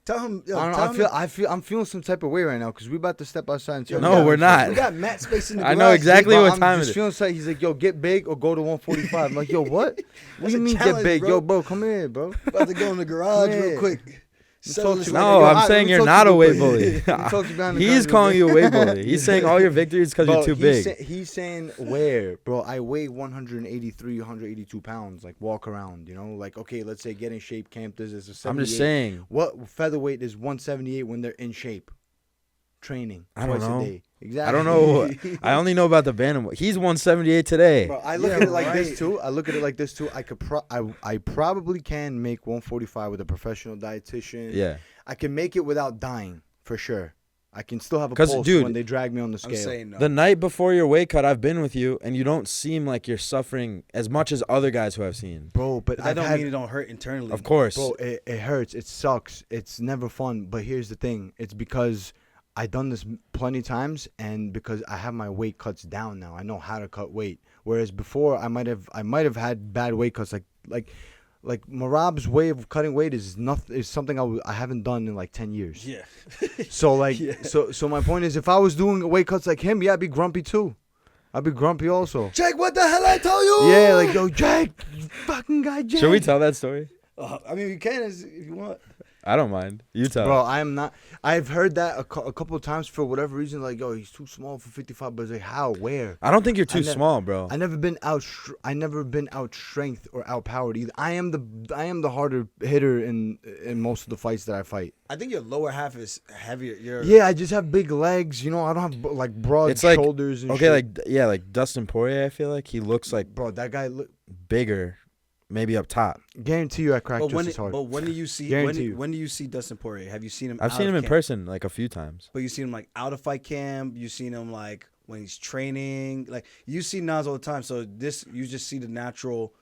Tell him. Yo, I'm feeling some type of way right now because we about to step outside and see. No, we're not. We got mat space in the garage. I know exactly what time I'm it just is. feeling like he's like, yo, get big or go to 145. I'm like, yo, what? What do you a mean challenge, get big? bro. Yo, bro, come here, bro. About to go in the garage Yeah. real quick. Talk to me. No, Yo, I'm saying you're not a weight bully. talk to you behind the He's camera, calling bro. you a weight bully. He's saying all your victories because you're too big. He's saying where, bro? I weigh 183, 182 pounds. Like walk around, you know. Like okay, let's say get in shape. Camp this is a 78. I'm just saying. What featherweight is 178 when they're in shape? Training. I don't twice know. A day. Exactly. I don't know. I only know about the bantamweight. He's 178 today. Bro, I look at it like this too. I probably can make 145 with a professional dietitian. Yeah. I can make it without dying for sure. I can still have a 'Cause, pulse dude, when they drag me on the scale. I'm saying no. The night before your weight cut, I've been with you, and you don't seem like you're suffering as much as other guys who I've seen. Bro, but that don't mean it don't hurt internally. Of course. Bro, it hurts. It sucks. It's never fun. But here's the thing. It's because I've done this plenty times, and because I have my weight cuts down now. I know how to cut weight. Whereas before, I might have had bad weight cuts. Like Marab's way of cutting weight is something I haven't done in like 10 years. Yeah. So like so my point is, if I was doing weight cuts like him, yeah, I'd be grumpy too. I'd be grumpy also. Jack, what the hell I tell you? Yeah, like yo, Jack, you fucking guy, Jack. Should we tell that story? I mean, you can if you want. I don't mind. You tell. Bro, I am not. I've heard that a couple of times for whatever reason. Like, yo, he's too small for 55. But it's like, how? Where? I don't think you're too small, bro. I never been out strength or outpowered either. I am the harder hitter in most of the fights that I fight. I think your lower half is heavier. Yeah, I just have big legs. You know, I don't have like broad shoulders. And okay, shit. like Dustin Poirier. I feel like he looks like bro. That guy look bigger. Maybe up top. Guarantee you I cracked just as hard. But when do you see when do you see Dustin Poirier? Have you seen him? I've seen him in person like a few times. But you seen him like out of fight camp. You seen him like when he's training. Like you see Nas all the time. So you just see the natural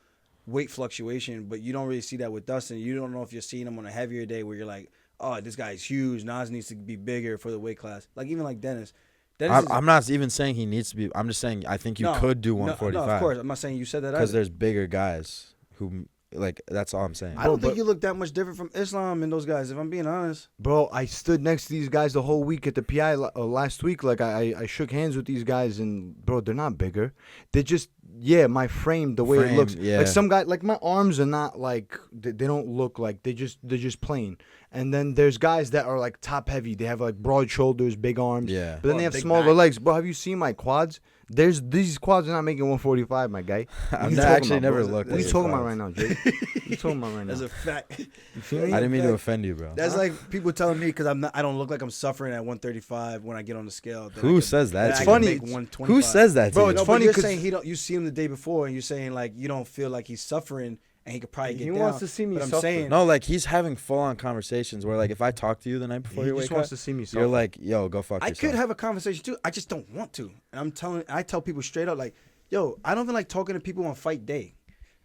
weight fluctuation, but you don't really see that with Dustin. You don't know if you're seeing him on a heavier day where you're like, oh, this guy's huge. Nas needs to be bigger for the weight class. Like even like Dennis. I'm not even saying he needs to be. I'm just saying I think you could do 145. No, of course. I'm not saying you said that because there's bigger guys who. Like, that's all I'm saying. I don't think you look that much different from Islam and those guys, if I'm being honest. Bro, I stood next to these guys the whole week at the PI last week. Like, I shook hands with these guys, and, bro, they're not bigger. They're just, my frame, the way it looks. Yeah. Like, some guys, like, my arms are not, like, they don't look like, they're just plain. And then there's guys that are, like, top heavy. They have, like, broad shoulders, big arms. Yeah. But then they have smaller legs. Bro, have you seen my quads? These quads are not making 145, my guy. I've actually never looked. What are you talking about right now, Jake? What are you talking about right now? That's a fact. You feel me? I didn't mean to offend you, bro. That's like people telling me because I don't look like I'm suffering at 135 when I get on the scale. Who says that? It's funny. Who says that to bro, you? It's funny you're saying you see him the day before and you're saying like you don't feel like he's suffering and he could probably get down. He wants to see me but suffer. I'm saying No, like he's having full-on conversations where like if I talk to you the night before you wake just wants up, to see me suffer. you're like, yo, go fuck I yourself. could have a conversation too. I just don't want to. And I tell people straight up like, yo, I don't even like talking to people on fight day.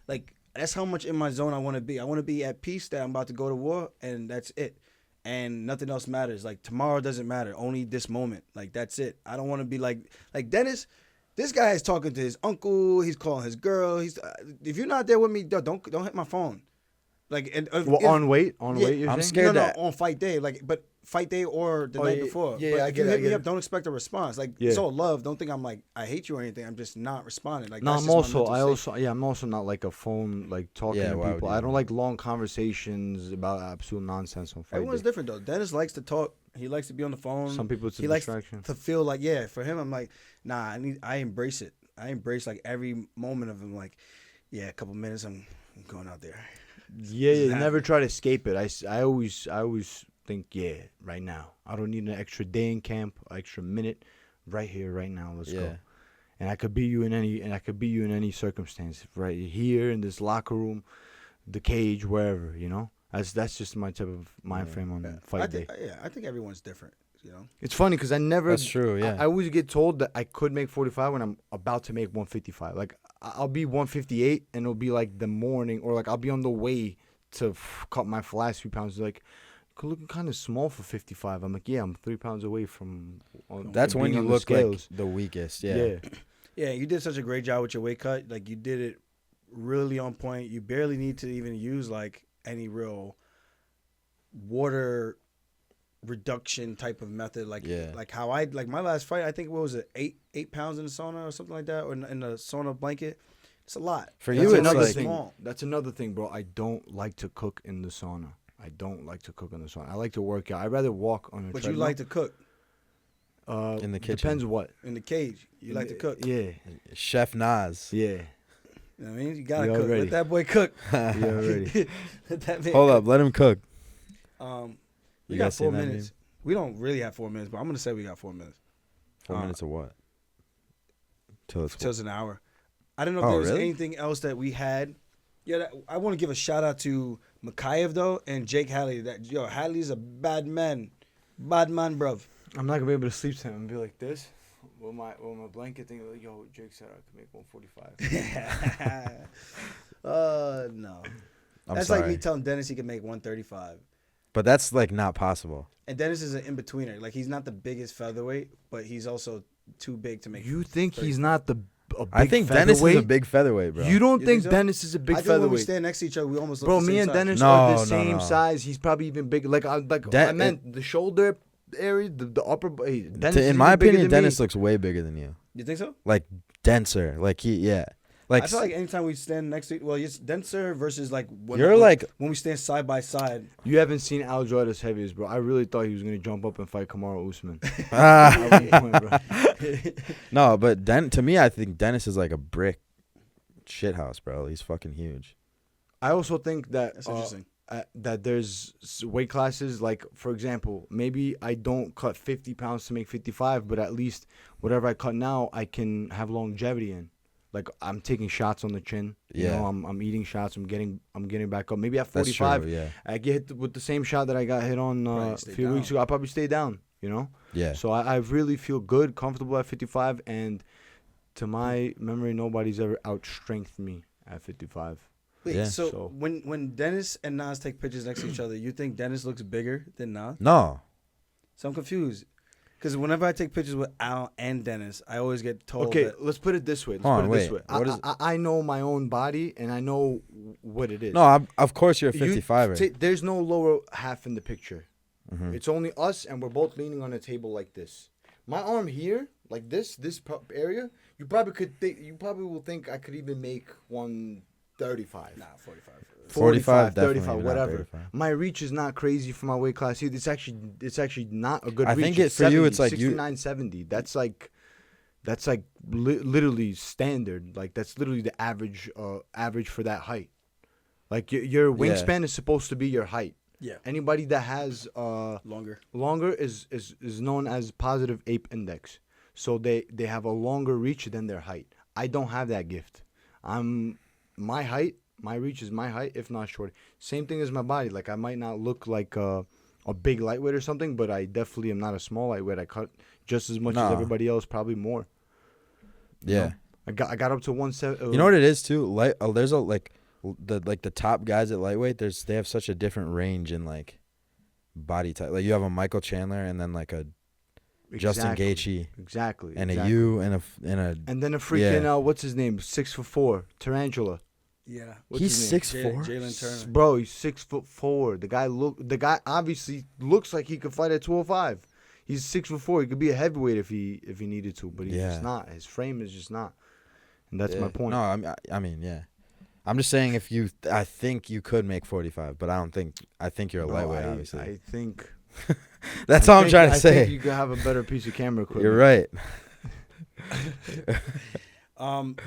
Like that's how much in my zone I want to be. I want to be at peace that I'm about to go to war and that's it. And nothing else matters. Like tomorrow doesn't matter. Only this moment. Like that's it. I don't want to be like Dennis. This guy is talking to his uncle. He's calling his girl. If you're not there with me, don't hit my phone. Like on weight, you're I'm saying? scared that on fight day. Like, but fight day or the night before. Yeah, but I if get you it. hit me up, don't expect a response. Like it's all love. Don't think I'm like I hate you or anything. I'm just not responding. Like no, that's I'm just my also mental state. I'm also not like a phone like talking to people. I don't like long conversations about absolute nonsense on fight Everyone's day. different though. Dennis likes to talk. He likes to be on the phone. Some people it's a he distraction. likes to feel like for him I'm like nah. I embrace it. I embrace like every moment of him. Like a couple minutes I'm going out there. You never try to escape it. I always think right now. I don't need an extra day in camp, extra minute, right here, right now. Let's go. And I could beat you in any circumstance, right here in this locker room, the cage, wherever. That's just my type of mind frame on fight day. I think everyone's different. It's funny because I never. That's true. Yeah. I always get told that I could make 45 when I'm about to make 155. Like I'll be 158 and it'll be like the morning, or like I'll be on the way to cut my last few pounds. Like looking kind of small for 55. I'm like, I'm 3 pounds away from. That's when you look like the weakest. Yeah. Yeah, you did such a great job with your weight cut. Like you did it really on point. You barely need to even use like any real water reduction type of method, like how I like my last fight. I think what was it, 8 pounds in the sauna or something like that, or in the sauna blanket. It's a lot for you. It's another like thing. That's another thing, bro. I don't like to cook in the sauna. I like to work out. I'd rather walk on a treadmill. But you like to cook in the kitchen. Depends what. In the cage. You like to cook. Yeah. Chef Nas. Yeah. You know what I mean? You gotta cook. Let that boy cook. Already. Hold up, let him cook. We got 4 minutes. We don't really have 4 minutes, but I'm gonna say we got 4 minutes. 4 minutes of what? Till it's an hour. I don't know if there was anything else that we had. Yeah, I want to give a shout out to Makayev though and Jake Hadley. Hadley's a bad man, bruv. I'm not gonna be able to sleep tonight and be like this. With my blanket thing, like, Jake said I could make 145. No. That's like me telling Dennis he can make 135. But that's like not possible. And Dennis is an in-betweener. Like he's not the biggest featherweight, but he's also too big to make. You think 35. He's not I think Dennis is a big featherweight, bro. You don't think so? Dennis is a big featherweight? When we stand next to each other, we almost look bro. the same Me and size. Dennis are the same size. He's probably even bigger. I meant the shoulder area, the upper. Dennis in my opinion, Dennis looks way bigger than you. You think so? Like denser. Like Like I feel like anytime we stand next to, it's denser versus like when we stand side by side. You haven't seen Al Jordan's heaviest, bro. I really thought he was gonna jump up and fight Kamaru Usman. No, but to me, I think Dennis is like a brick shithouse, bro. He's fucking huge. I also think that that's interesting. That there's weight classes, like for example, maybe I don't cut 50 pounds to make 55, but at least whatever I cut now, I can have longevity in. Like I'm taking shots on the chin. You know, I'm eating shots. I'm getting back up. Maybe at 45, that's true, I get hit with the same shot that I got hit on a few weeks ago. I'll probably stay down. You know. Yeah. So I really feel good, comfortable at 55, and to my memory, nobody's ever outstrengthed me at 55. Wait, so when Dennis and Nas take pictures next to each other, you think Dennis looks bigger than Nas? No. So I'm confused. Because whenever I take pictures with Al and Dennis, I always get told. Okay, let's put it this way. I know my own body and I know what it is. No, of course you're a 55er. There's no lower half in the picture. Mm-hmm. It's only us, and we're both leaning on a table like this. My arm here, like this area, you probably will think I could even make 135. Nah, 45. 45, 35, whatever. My reach is not crazy for my weight class either. It's actually not a good reach. I think for you, it's like 69, 70. That's like literally standard. Like that's literally the average for that height. Like your wingspan is supposed to be your height. Yeah. Anybody that has longer is known as positive ape index. So they have a longer reach than their height. I don't have that gift. My reach is my height, if not shorter. Same thing as my body. Like, I might not look like a big lightweight or something, but I definitely am not a small lightweight. I cut just as much as everybody else, probably more. Yeah. I got up to 170. You know what it is, too? There's the top guys at lightweight, they have such a different range in, like, body type. Like, you have a Michael Chandler and then, like, a Justin Gaethje. Exactly. And a you and a... And then a freaking, what's his name? 6'4", Tarantula. Yeah. He's 6'4". Jalen Turner. Bro, he's 6'4". The guy obviously looks like he could fight at 205. He's 6'4". He could be a heavyweight if he needed to, but he's just not. His frame is just not. And that's my point. No, I mean, yeah. I'm just saying I think you could make 45, but I think you're a lightweight, obviously. I think. That's all I'm trying to say. I think you could have a better piece of camera equipment. You're right.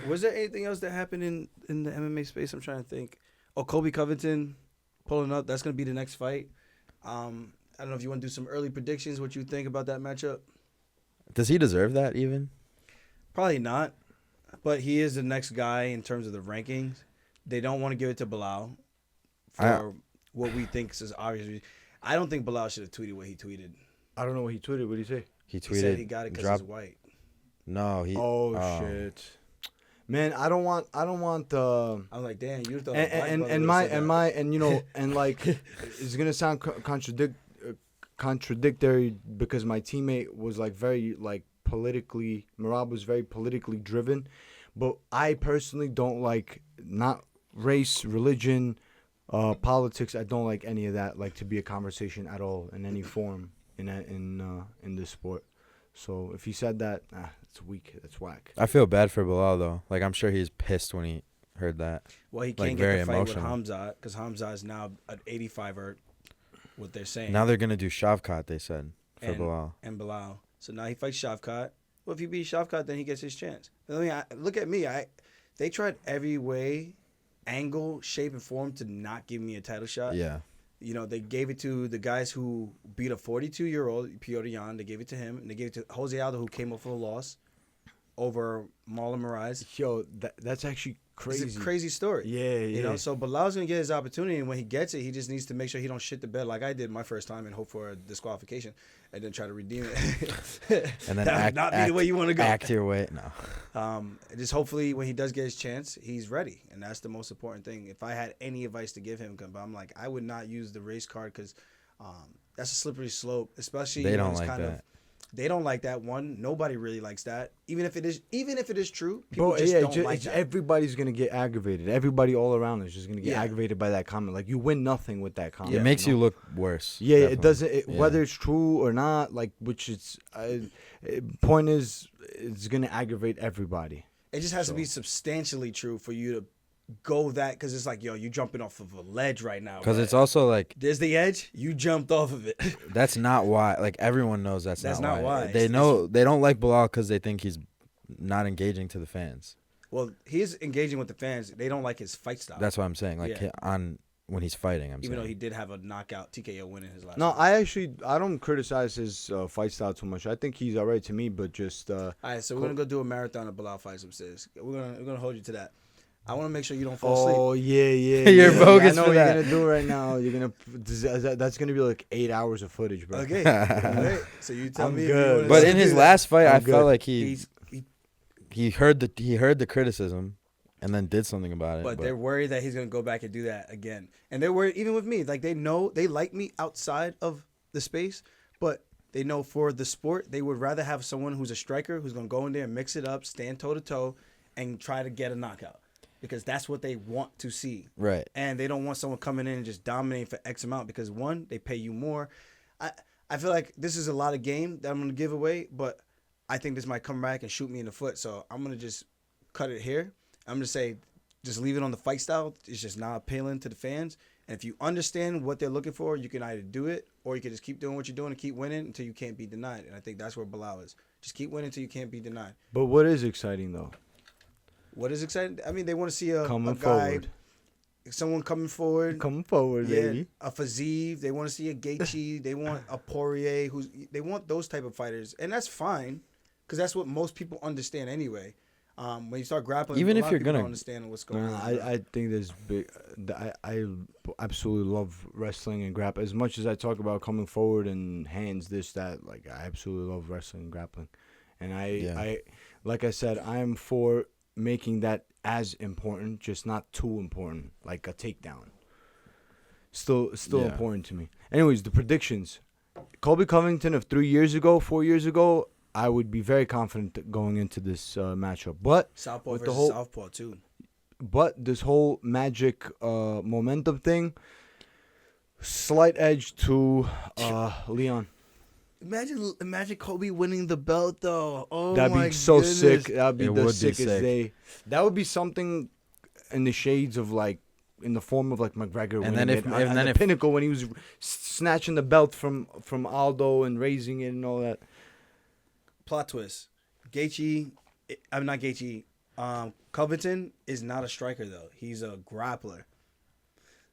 Was there anything else that happened in the MMA space? I'm trying to think. Oh, Colby Covington pulling up. That's going to be the next fight. I don't know if you want to do some early predictions, what you think about that matchup. Does he deserve that even? Probably not. But he is the next guy in terms of the rankings. They don't want to give it to Bilal for what we think is obvious. I don't think Bilal should have tweeted what he tweeted. I don't know what he tweeted. What did he say? He said he got it because he's white. No, he. Oh shit. Man, I don't want. I'm like, damn, you thought. And you know, and like, it's gonna sound contradictory because my teammate was like very like politically. Merab was very politically driven, but I personally don't like not race, religion, politics. I don't like any of that. Like to be a conversation at all in any form in this sport. So if he said that, it's weak. That's whack. I feel bad for Bilal though. Like I'm sure he's pissed when he heard that. Well, he can't get the fight with Hamza because Hamza is now at 85er. What they're saying. Now they're gonna do Shavkat. They said for Bilal. And Bilal. So now he fights Shavkat. Well, if he beats Shavkat, then he gets his chance. I mean, look at me. They tried every way, angle, shape, and form to not give me a title shot. Yeah. You know, they gave it to the guys who beat a 42-year-old, Piotr Jan. They gave it to him. And they gave it to Jose Aldo, who came off of a loss over Marlon Moraes. Yo, that's actually crazy. It's a crazy story. Yeah. You know, so Bilal's going to get his opportunity. And when he gets it, he just needs to make sure he don't shit the bed like I did my first time and hope for a disqualification and then try to redeem it. And then that would not be the way you want to go. Act your way. No. Just hopefully when he does get his chance, he's ready. And that's the most important thing. If I had any advice to give him, I'm like, I would not use the race card because that's a slippery slope, especially they don't like that. They don't like that one. Nobody really likes that. Even if it is true, people don't like that. Everybody's gonna get aggravated. Everybody all around is just gonna get aggravated by that comment. Like you win nothing with that comment. It makes you look worse. Yeah, definitely. It doesn't. Whether it's true or not, like point is, it's gonna aggravate everybody. It just has to be substantially true for you to go that, because it's like, yo, you jumping off of a ledge right now. Because it's also like, there's the edge, you jumped off of it. That's not why. Like everyone knows that's not why. They they don't like Bilal because they think he's not engaging to the fans. Well, he's engaging with the fans. They don't like his fight style. That's what I'm saying. Like when he's fighting, even though he did have a knockout TKO win in his last. No, fight. I don't criticize his fight style too much. I think he's all right to me, but just. All right, so we're gonna go do a marathon of Bilal fights upstairs. We're gonna hold you to that. I want to make sure you don't fall asleep. Oh yeah. You're bogus I know for what that. you're gonna do right now. You're gonna. That's gonna be like 8 hours of footage, bro. Okay. Right. So you tell me. Good. But in his last fight, I good. felt like he heard the criticism, and then did something about it. But they're worried that he's gonna go back and do that again, and they're worried even with me. Like they know they like me outside of the space, but they know for the sport they would rather have someone who's a striker who's gonna go in there and mix it up, stand toe to toe, and try to get a knockout. Because that's what they want to see. Right. And they don't want someone coming in and just dominating for X amount because, one, they pay you more. I feel like this is a lot of game that I'm going to give away, but I think this might come back and shoot me in the foot. So I'm going to just cut it here. I'm going to say just leave it on the fight style. It's just not appealing to the fans. And if you understand what they're looking for, you can either do it or you can just keep doing what you're doing and keep winning until you can't be denied. And I think that's where Bilal is. Just keep winning until you can't be denied. But what is exciting, though? What is exciting? I mean, they want to see a guy, forward. Someone coming forward. Coming forward, baby. A Fiziev. They want to see a Gaethje. They want a Poirier. They want those type of fighters, and that's fine, because that's what most people understand anyway. When you start grappling, even a if lot you're of people gonna don't understand what's going on. I think there's big. I absolutely love wrestling and grappling. As much as I talk about coming forward and hands, this, that, like I absolutely love wrestling and grappling, and I like I said, I am for making that as important, just not too important, like a takedown. Still important to me. Anyways, the predictions. Colby Covington of 4 years ago, I would be very confident going into this matchup. But Southpaw with versus Southpaw too. But this whole magic momentum thing, slight edge to Leon. Imagine Colby winning the belt though. Oh, that'd my be so goodness. sick. That'd be the would be sickest sick. day. That would be something in the shades of like, in the form of like McGregor. And then if the pinnacle when he was snatching the belt from Aldo and raising it and all that. Plot twist. Gaethje, I'm not Gaethje. Covington is not a striker though. He's a grappler.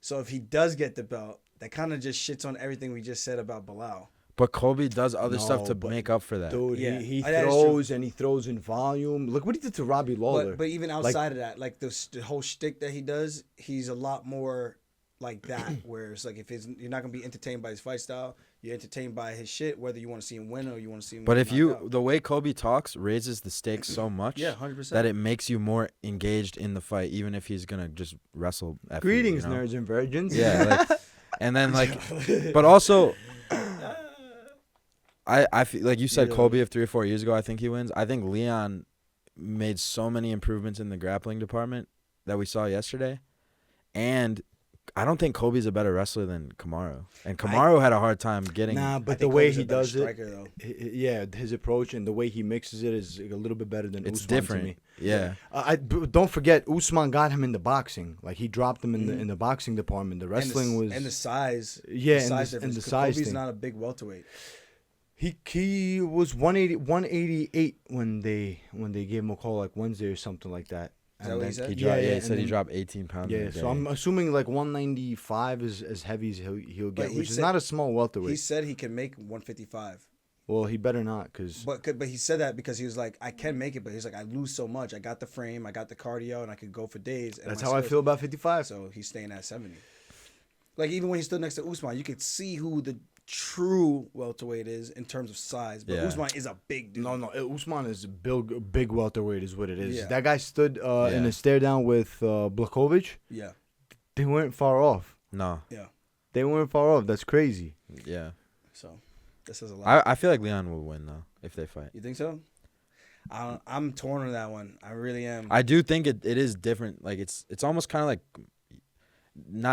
So if he does get the belt, that kind of just shits on everything we just said about Bilal. But Colby does other stuff to make up for that. Dude, Yeah. he That is throws and he throws in volume. Look what he did to Robbie Lawler. But even outside of that, like the whole shtick that he does, he's a lot more like that. Where it's like you're not gonna be entertained by his fight style, you're entertained by his shit. Whether you want to see him win or you want to see him. But if knocked out. the way Colby talks raises the stakes so much, 100%, that it makes you more engaged in the fight, even if he's gonna just wrestle. Greetings, you know? nerds and virgins. Yeah, like, and then like, but also. I feel like you said Colby of 3 or 4 years ago. I think he wins. I think Leon made so many improvements in the grappling department that we saw yesterday, and I don't think Colby's a better wrestler than Kamaru. And Kamaru had a hard time getting. Nah, but the way he does striker, it, his approach and the way he mixes it is a little bit better than It's Usman different. to me. Yeah. Don't forget, Usman got him in the boxing. Like he dropped him in the boxing department. The wrestling was and the size. Yeah, the size and the difference, 'cause size Colby's thing. not a big welterweight. He was 188 when they gave him a call like Wednesday or something like that. Is that what he said? He said he dropped 18 pounds. Yeah, in a so day. I'm assuming like 195 is as heavy as he'll get, which is not a small welterweight. He said he can make 155. Well, he better not, cause. But he said that because he was like, I can make it, but he's like, I lose so much. I got the frame, I got the cardio, and I could go for days. And That's my how I skills- feel about 55. So he's staying at 70. Like even when he stood next to Usman, you could see who the true welterweight is in terms of size. But Usman is a big dude. No, Usman is a big welterweight is what it is. Yeah. That guy stood in a stare down with Blachowicz. Yeah. They weren't far off. No. Yeah. They weren't far off. That's crazy. Yeah. So this is a lot. I feel like Leon will win though if they fight. You think so? I'm torn on that one. I really am. I do think it is different. Like it's almost kind of like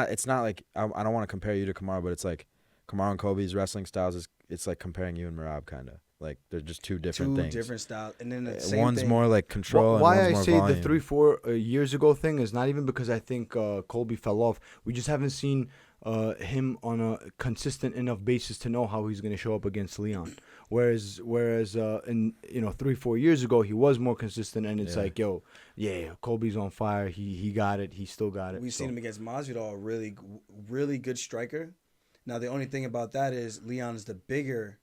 it's not like I don't want to compare you to Kamaru, but it's like Kamaru and Colby's wrestling styles it's like comparing you and Merab kind of. Like they're just two different things. Two different styles, and then the same one's thing. more like control. Why and I one's say more volume. the 3-4 years ago thing is not even because I think Colby fell off. We just haven't seen him on a consistent enough basis to know how he's going to show up against Leon. Whereas in 3-4 years ago he was more consistent, and it's like Colby's on fire. He got it. He still got it. We've seen him against Masvidal, a really good striker. Now the only thing about that is Leon is the bigger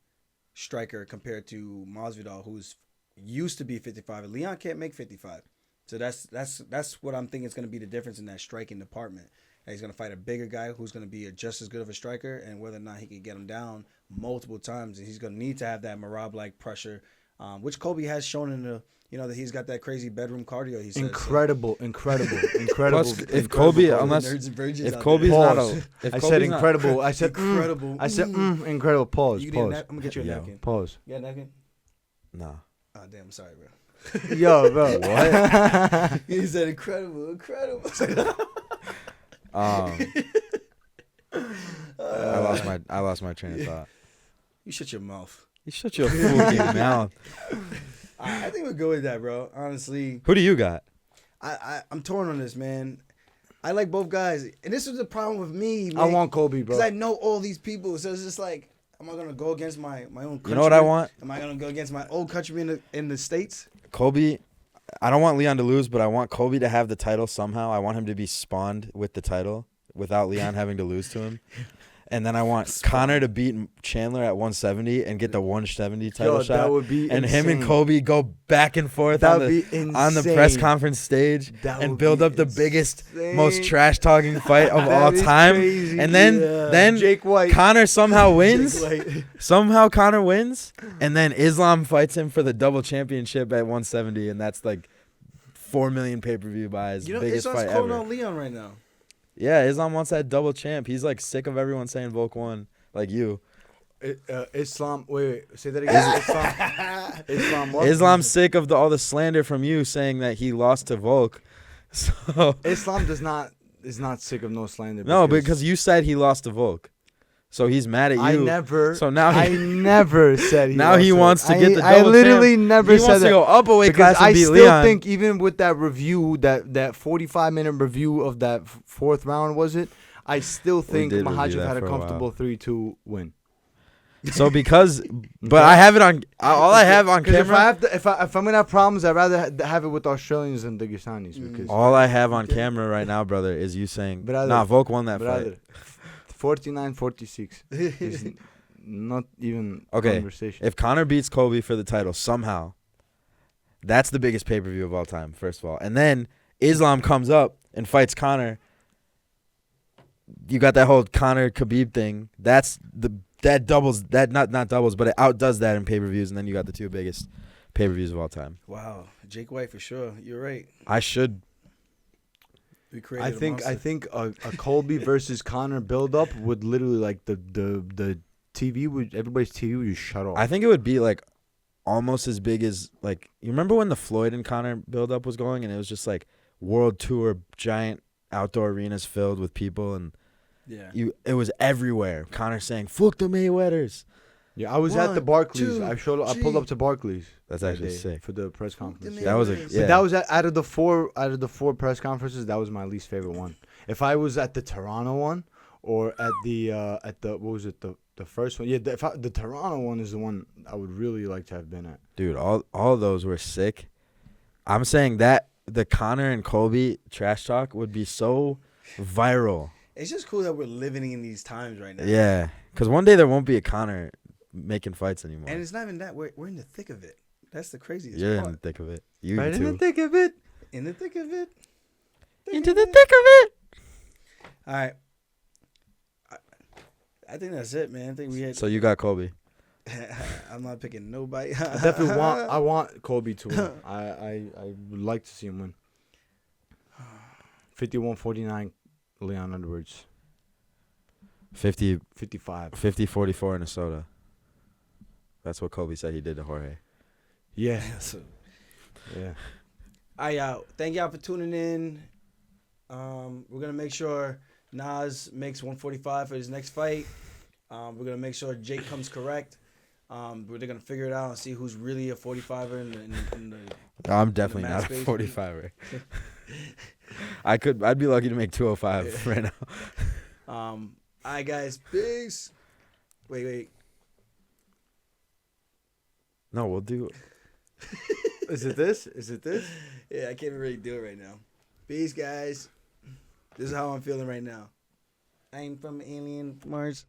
striker compared to Masvidal, who's used to be 55. Leon can't make 55, so that's what I'm thinking is going to be the difference in that striking department. And he's going to fight a bigger guy who's going to be just as good of a striker, and whether or not he can get him down multiple times, and he's going to need to have that Merab-like pressure, which Colby has shown in the that he's got that crazy bedroom cardio. He says incredible. Plus, if Colby, if Colby's not a, if I Colby's said not- incredible. I said incredible. I said incredible. Pause. I'm Pause. gonna get you a napkin. Pause. You got a napkin? Nah. Oh damn, I'm sorry, bro. Yo, bro. What? He said incredible. I lost my train of thought. You shut your mouth. You shut your fucking mouth. I think we'll go with that, bro. Honestly, Who do you got? I'm torn on this, man. I like both guys, and this was the problem with me. Man, I want Colby, bro. because I know all these people, so it's just like, am I gonna go against my own country? You know what I want? Am I gonna go against my old country in the States? Colby. I don't want Leon to lose, but I want Colby to have the title somehow. I want him to be spawned with the title without Leon having to lose to him. And then I want Conor to beat Chandler at 170 and get the 170 title shot. That would be and insane. him and Colby go back and forth That on would be the press insane. conference stage That and would build be up the biggest, insane. most trash talking fight of all That is time. crazy. And then Jake White. Conor somehow wins. Jake White. Somehow Conor wins, and then Islam fights him for the double championship at 170, and that's like 4 million pay-per-view buys, biggest Islam's fight calling ever. out Leon right now. Yeah, Islam wants that double champ. He's like sick of everyone saying Volk won, like you. Islam. Wait. Say that again. Islam. What? Islam's sick of all the slander from you saying that he lost to Volk, So Islam is not sick of no slander. No, because you said he lost to Volk. So he's mad at you. I never. So now I never said he. Now he wants to get the double I literally never he said wants that. to go up a weight Because class and I beat still Leon. think even with that review, that 45-minute review of that fourth round, was it? I still think did review Makhachev that had a for a comfortable 3-2 win. So because, but I have it on. All I have on camera. If I'm gonna have problems, I'd rather have it with Australians than Dagestanis. Because All I have on camera right now, brother, is you saying, "Nah, Volk won that fight." 49-46 is not even conversation. If Conor beats Colby for the title somehow, that's the biggest pay-per-view of all time, first of all. And then Islam comes up and fights Conor. You got that whole Conor Khabib thing. That doubles that not doubles, but it outdoes that in pay-per-views. And then you got the two biggest pay-per-views of all time. Wow, Jake White for sure. You're right. I should. I think a Colby versus Conor build-up would literally like the TV would everybody's TV would just shut off. I think it would be like almost as big as like you remember when the Floyd and Conor build-up was going, and it was just like world tour giant outdoor arenas filled with people, and it was everywhere. Conor saying "fuck the Mayweathers." Yeah, I was at the Barclays. I pulled up to Barclays. That's actually sick for the press conference. That was But that was out of the four press conferences. That was my least favorite one. If I was at the Toronto one or at the what was it the first one? Yeah, the Toronto one is the one I would really like to have been at. Dude, all of those were sick. I'm saying that the Conor and Colby trash talk would be so viral. It's just cool that we're living in these times right now. Yeah, because one day there won't be a Conor making fights anymore. And it's not even that. We're in the thick of it. That's the craziest You're part. in the thick of it. In the thick of it. In the thick of it. Into the thick of it. All right. I think that's it, man. I think we had. So you got Colby. I'm not picking nobody. I definitely want Colby to win. I would like to see him win. 51-49, Leon Edwards. 55. 50-44 in Minnesota. That's what Colby said he did to Jorge. Yeah. Yeah. Thank y'all for tuning in. We're gonna make sure Nas makes 145 for his next fight. We're gonna make sure Jake comes correct. They're gonna figure it out and see who's really a 45er in the I'm definitely not a 45er. I'd be lucky to make 205 right now. All right, guys. Peace. Wait. No, we'll do. Is it this? Yeah, I can't really do it right now. Peace, guys. This is how I'm feeling right now. I'm from Alien Mars.